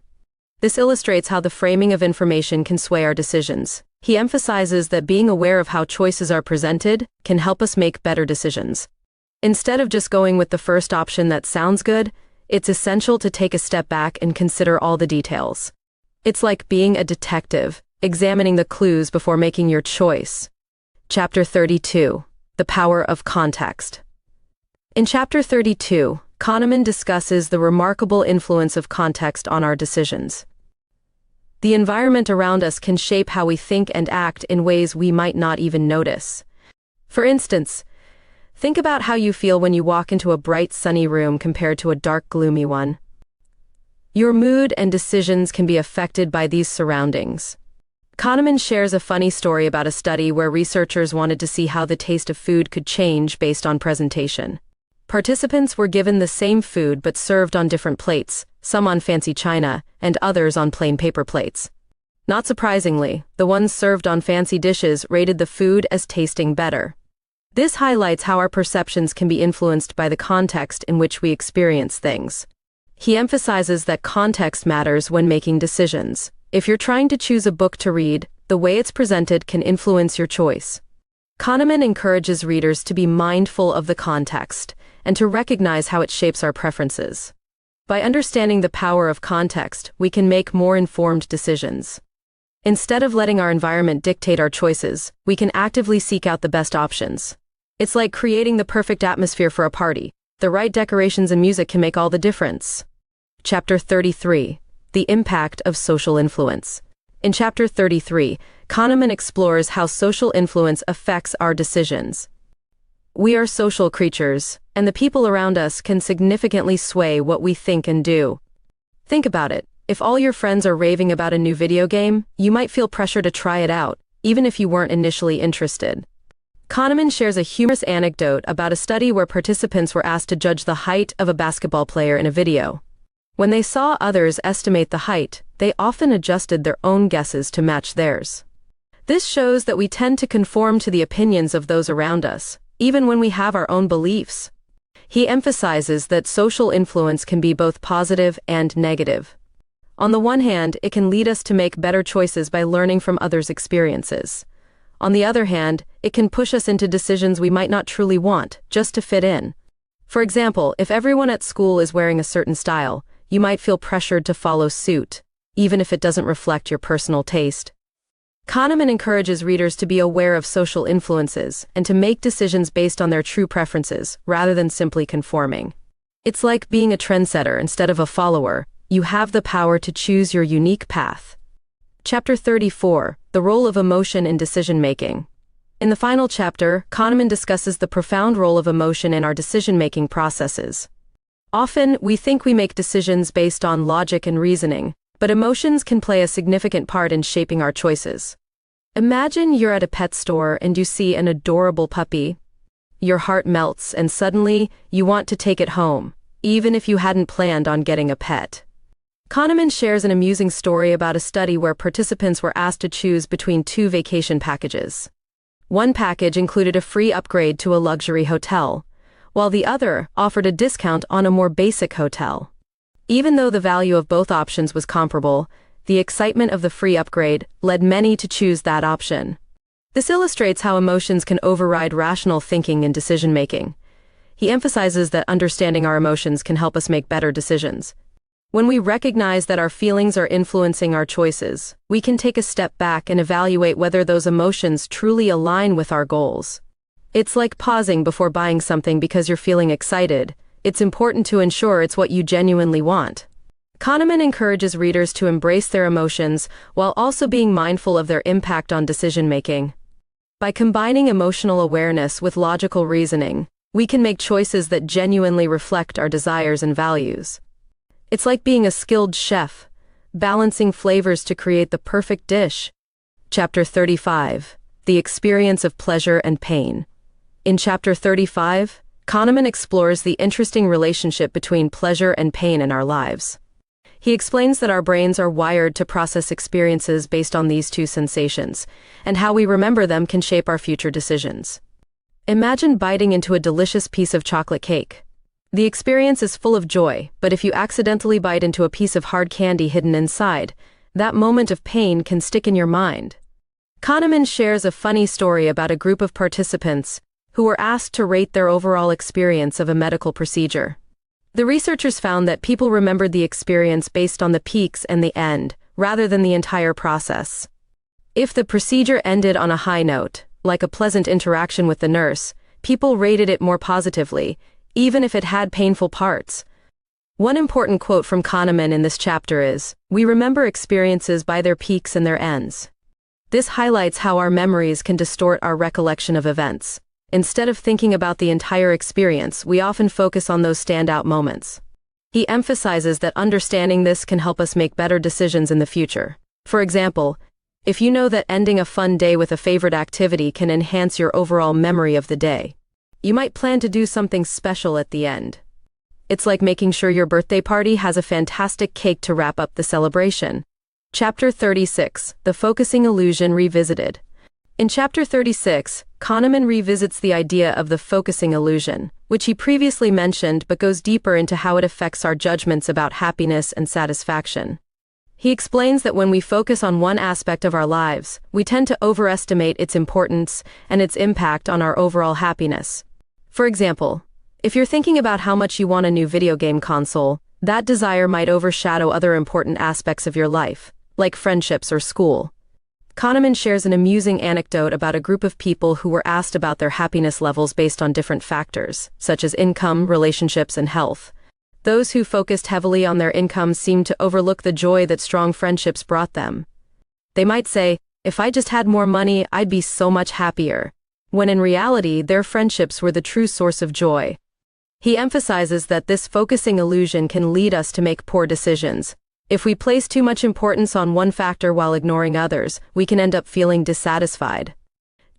This illustrates how the framing of information can sway our decisions. He emphasizes that being aware of how choices are presented can help us make better decisions. Instead of just going with the first option that sounds good, it's essential to take a step back and consider all the details. It's like being a detective, examining the clues before making your choice. Chapter 32. The Power of Context. In Chapter 32, Kahneman discusses the remarkable influence of context on our decisions. The environment around us can shape how we think and act in ways we might not even notice. For instance, think about how you feel when you walk into a bright, sunny room compared to a dark, gloomy one. Your mood and decisions can be affected by these surroundings. Kahneman shares a funny story about a study where researchers wanted to see how the taste of food could change based on presentation. Participants were given the same food but served on different plates, some on fancy china, and others on plain paper plates. Not surprisingly, the ones served on fancy dishes rated the food as tasting better. This highlights how our perceptions can be influenced by the context in which we experience things. He emphasizes that context matters when making decisions. If you're trying to choose a book to read, the way it's presented can influence your choice. Kahneman encourages readers to be mindful of the context and to recognize how it shapes our preferences. By understanding the power of context, we can make more informed decisions. Instead of letting our environment dictate our choices, we can actively seek out the best options. It's like creating the perfect atmosphere for a party. The right decorations and music can make all the difference. Chapter 33. The Impact of Social Influence. In Chapter 33, Kahneman explores how social influence affects our decisions. We are social creatures, and the people around us can significantly sway what we think and do. Think about it. If all your friends are raving about a new video game, you might feel pressure to try it out, even if you weren't initially interested. Kahneman shares a humorous anecdote about a study where participants were asked to judge the height of a basketball player in a video. When they saw others estimate the height, they often adjusted their own guesses to match theirs. This shows that we tend to conform to the opinions of those around us, even when we have our own beliefs. He emphasizes that social influence can be both positive and negative. On the one hand, it can lead us to make better choices by learning from others' experiences. On the other hand, it can push us into decisions we might not truly want, just to fit in. For example, if everyone at school is wearing a certain style, you might feel pressured to follow suit, even if it doesn't reflect your personal taste. Kahneman encourages readers to be aware of social influences and to make decisions based on their true preferences, rather than simply conforming. It's like being a trendsetter instead of a follower. You have the power to choose your unique path. Chapter 34. The Role of Emotion in Decision-Making. In the final chapter, Kahneman discusses the profound role of emotion in our decision-making processes. Often, we think we make decisions based on logic and reasoning, but emotions can play a significant part in shaping our choices. Imagine you're at a pet store and you see an adorable puppy. Your heart melts and suddenly, you want to take it home, even if you hadn't planned on getting a pet. Kahneman shares an amusing story about a study where participants were asked to choose between two vacation packages. One package included a free upgrade to a luxury hotel, while the other offered a discount on a more basic hotel. Even though the value of both options was comparable, the excitement of the free upgrade led many to choose that option. This illustrates how emotions can override rational thinking and decision-making. He emphasizes that understanding our emotions can help us make better decisions. When we recognize that our feelings are influencing our choices, we can take a step back and evaluate whether those emotions truly align with our goals. It's like pausing before buying something because you're feeling excited. It's important to ensure it's what you genuinely want. Kahneman encourages readers to embrace their emotions while also being mindful of their impact on decision-making. By combining emotional awareness with logical reasoning, we can make choices that genuinely reflect our desires and values. It's like being a skilled chef, balancing flavors to create the perfect dish. Chapter 35, The Experience of Pleasure and Pain. In Chapter 35, Kahneman explores the interesting relationship between pleasure and pain in our lives. He explains that our brains are wired to process experiences based on these two sensations, and how we remember them can shape our future decisions. Imagine biting into a delicious piece of chocolate cake. The experience is full of joy, but if you accidentally bite into a piece of hard candy hidden inside, that moment of pain can stick in your mind. Kahneman shares a funny story about a group of participants who were asked to rate their overall experience of a medical procedure. The researchers found that people remembered the experience based on the peaks and the end, rather than the entire process. If the procedure ended on a high note, like a pleasant interaction with the nurse, people rated it more positively, even if it had painful parts. One important quote from Kahneman in this chapter is, "We remember experiences by their peaks and their ends." This highlights how our memories can distort our recollection of events. Instead of thinking about the entire experience, we often focus on those standout moments. He emphasizes that understanding this can help us make better decisions in the future. For example, if you know that ending a fun day with a favorite activity can enhance your overall memory of the day, you might plan to do something special at the end. It's like making sure your birthday party has a fantastic cake to wrap up the celebration. Chapter 36, The Focusing Illusion Revisited. In Chapter 36, Kahneman revisits the idea of the focusing illusion, which he previously mentioned but goes deeper into how it affects our judgments about happiness and satisfaction. He explains that when we focus on one aspect of our lives, we tend to overestimate its importance and its impact on our overall happiness. For example, if you're thinking about how much you want a new video game console, that desire might overshadow other important aspects of your life, like friendships or school. Kahneman shares an amusing anecdote about a group of people who were asked about their happiness levels based on different factors, such as income, relationships, and health. Those who focused heavily on their income seemed to overlook the joy that strong friendships brought them. They might say, "If I just had more money, I'd be so much happier," when in reality, their friendships were the true source of joy. He emphasizes that this focusing illusion can lead us to make poor decisions. If we place too much importance on one factor while ignoring others, we can end up feeling dissatisfied.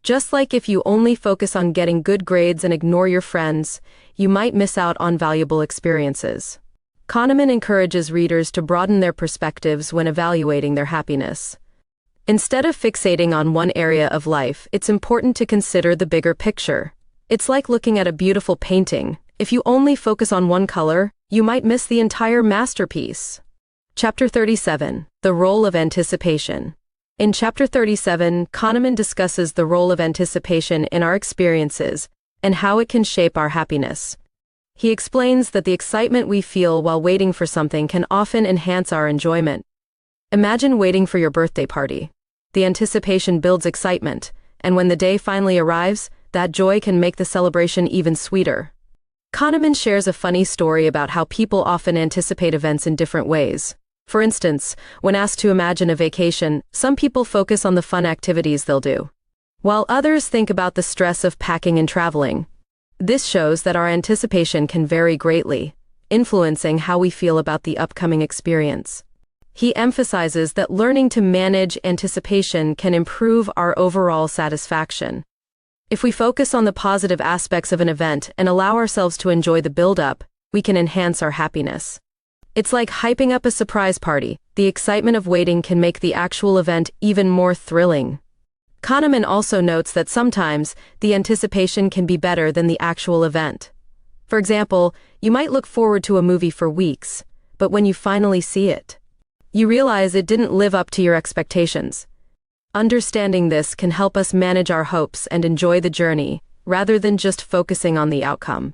Just like if you only focus on getting good grades and ignore your friends, you might miss out on valuable experiences. Kahneman encourages readers to broaden their perspectives when evaluating their happiness. Instead of fixating on one area of life, it's important to consider the bigger picture. It's like looking at a beautiful painting. If you only focus on one color, you might miss the entire masterpiece. Chapter 37, The Role of Anticipation. In Chapter 37, Kahneman discusses the role of anticipation in our experiences and how it can shape our happiness. He explains that the excitement we feel while waiting for something can often enhance our enjoyment. Imagine waiting for your birthday party. The anticipation builds excitement, and when the day finally arrives, that joy can make the celebration even sweeter. Kahneman shares a funny story about how people often anticipate events in different ways. For instance, when asked to imagine a vacation, some people focus on the fun activities they'll do, while others think about the stress of packing and traveling. This shows that our anticipation can vary greatly, influencing how we feel about the upcoming experience. He emphasizes that learning to manage anticipation can improve our overall satisfaction. If we focus on the positive aspects of an event and allow ourselves to enjoy the build-up, we can enhance our happiness. It's like hyping up a surprise party. The excitement of waiting can make the actual event even more thrilling. Kahneman also notes that sometimes the anticipation can be better than the actual event. For example, you might look forward to a movie for weeks, but when you finally see it, you realize it didn't live up to your expectations. Understanding this can help us manage our hopes and enjoy the journey, rather than just focusing on the outcome.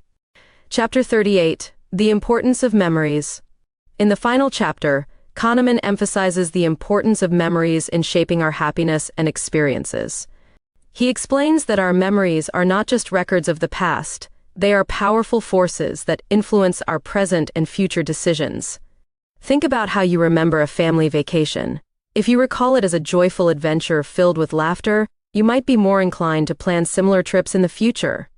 Chapter 38: The Importance of Memories. In the final chapter, Kahneman emphasizes the importance of memories in shaping our happiness and experiences. He explains that our memories are not just records of the past, they are powerful forces that influence our present and future decisions. Think about how you remember a family vacation. If you recall it as a joyful adventure filled with laughter, you might be more inclined to plan similar trips in the future.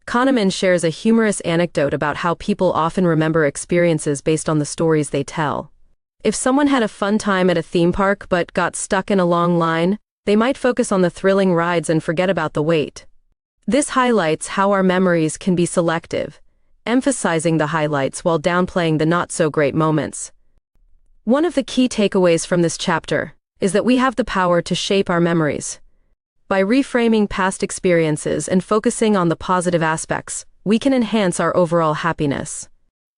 Kahneman shares a humorous anecdote about how people often remember experiences based on the stories they tell. If someone had a fun time at a theme park but got stuck in a long line, they might focus on the thrilling rides and forget about the wait. This highlights how our memories can be selective, emphasizing the highlights while downplaying the not-so-great moments. One of the key takeaways from this chapter is that we have the power to shape our memories. By reframing past experiences and focusing on the positive aspects, we can enhance our overall happiness.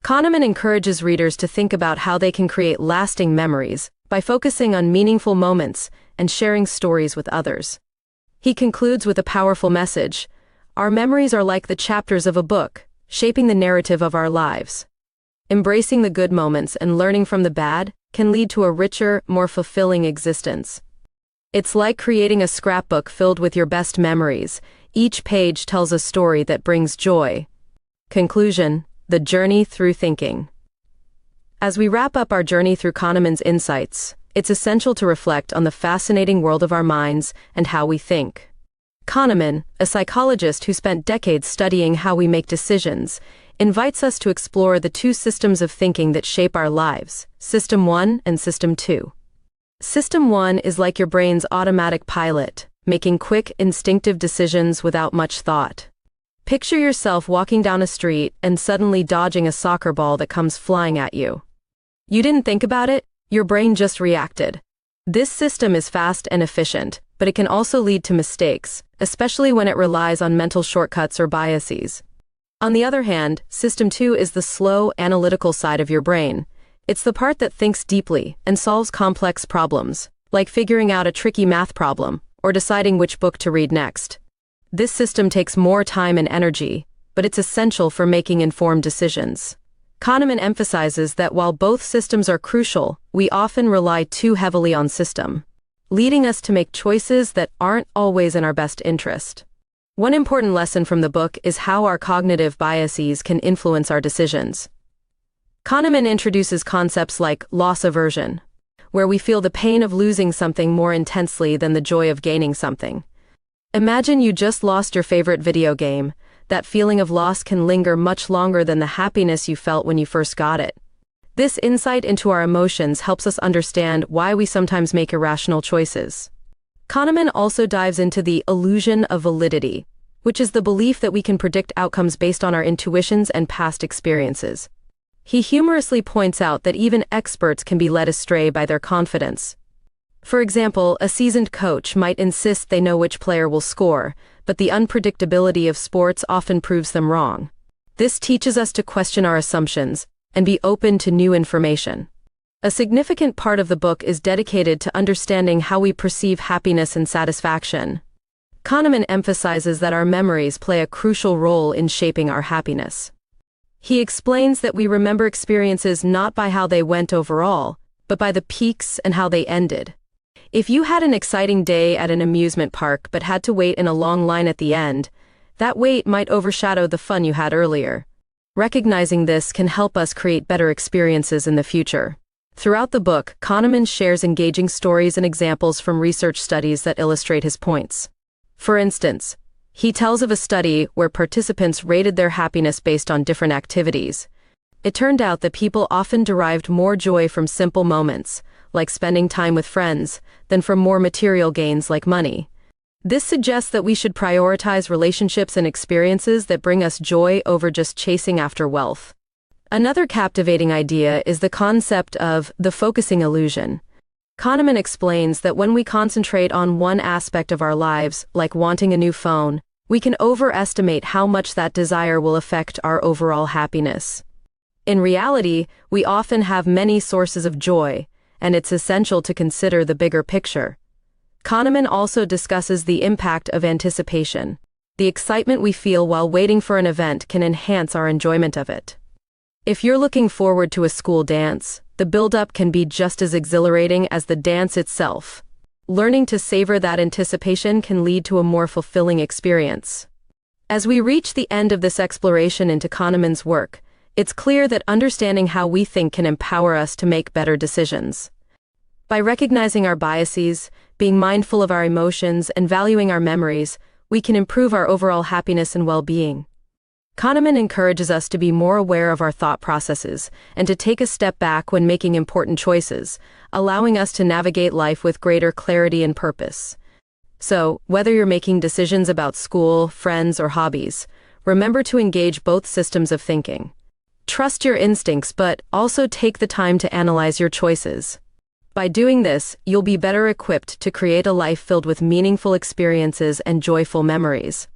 Kahneman encourages readers to think about how they can create lasting memories by focusing on meaningful moments and sharing stories with others. He concludes with a powerful message: our memories are like the chapters of a book, shaping the narrative of our lives. Embracing the good moments and learning from the bad can lead to a richer, more fulfilling existence. It's like creating a scrapbook filled with your best memories. Each page tells a story that brings joy. Conclusion: the journey through thinking. As we wrap up our journey through Kahneman's insights, it's essential to reflect on the fascinating world of our minds and how we think. Kahneman, a psychologist who spent decades studying how we make decisions, invites us to explore the two systems of thinking that shape our lives, System 1 and System 2. System 1 is like your brain's automatic pilot, making quick, instinctive decisions without much thought. Picture yourself walking down a street and suddenly dodging a soccer ball that comes flying at you. You didn't think about it, your brain just reacted. This system is fast and efficient, but it can also lead to mistakes, especially when it relies on mental shortcuts or biases. On the other hand, System 2 is the slow, analytical side of your brain. It's the part that thinks deeply and solves complex problems, like figuring out a tricky math problem or deciding which book to read next. This system takes more time and energy, but it's essential for making informed decisions. Kahneman emphasizes that while both systems are crucial, we often rely too heavily on system, leading us to make choices that aren't always in our best interest. One important lesson from the book is how our cognitive biases can influence our decisions. Kahneman introduces concepts like loss aversion, where we feel the pain of losing something more intensely than the joy of gaining something. Imagine you just lost your favorite video game. That feeling of loss can linger much longer than the happiness you felt when you first got it. This insight into our emotions helps us understand why we sometimes make irrational choices. Kahneman also dives into the illusion of validity, which is the belief that we can predict outcomes based on our intuitions and past experiences. He humorously points out that even experts can be led astray by their confidence. For example, a seasoned coach might insist they know which player will score, but the unpredictability of sports often proves them wrong. This teaches us to question our assumptions and be open to new information. A significant part of the book is dedicated to understanding how we perceive happiness and satisfaction. Kahneman emphasizes that our memories play a crucial role in shaping our happiness. He explains that we remember experiences not by how they went overall, but by the peaks and how they ended. If you had an exciting day at an amusement park but had to wait in a long line at the end, that wait might overshadow the fun you had earlier. Recognizing this can help us create better experiences in the future. Throughout the book, Kahneman shares engaging stories and examples from research studies that illustrate his points. For instance, he tells of a study where participants rated their happiness based on different activities. It turned out that people often derived more joy from simple moments, like spending time with friends, than from more material gains like money. This suggests that we should prioritize relationships and experiences that bring us joy over just chasing after wealth. Another captivating idea is the concept of the focusing illusion. Kahneman explains that when we concentrate on one aspect of our lives, like wanting a new phone, we can overestimate how much that desire will affect our overall happiness. In reality, we often have many sources of joy, and it's essential to consider the bigger picture. Kahneman also discusses the impact of anticipation. The excitement we feel while waiting for an event can enhance our enjoyment of it. If you're looking forward to a school dance, the build-up can be just as exhilarating as the dance itself. Learning to savor that anticipation can lead to a more fulfilling experience. As we reach the end of this exploration into Kahneman's work, it's clear that understanding how we think can empower us to make better decisions. By recognizing our biases, being mindful of our emotions, and valuing our memories, we can improve our overall happiness and well-being. Kahneman encourages us to be more aware of our thought processes and to take a step back when making important choices, allowing us to navigate life with greater clarity and purpose. So, whether you're making decisions about school, friends, or hobbies, remember to engage both systems of thinking. Trust your instincts, but also take the time to analyze your choices. By doing this, you'll be better equipped to create a life filled with meaningful experiences and joyful memories.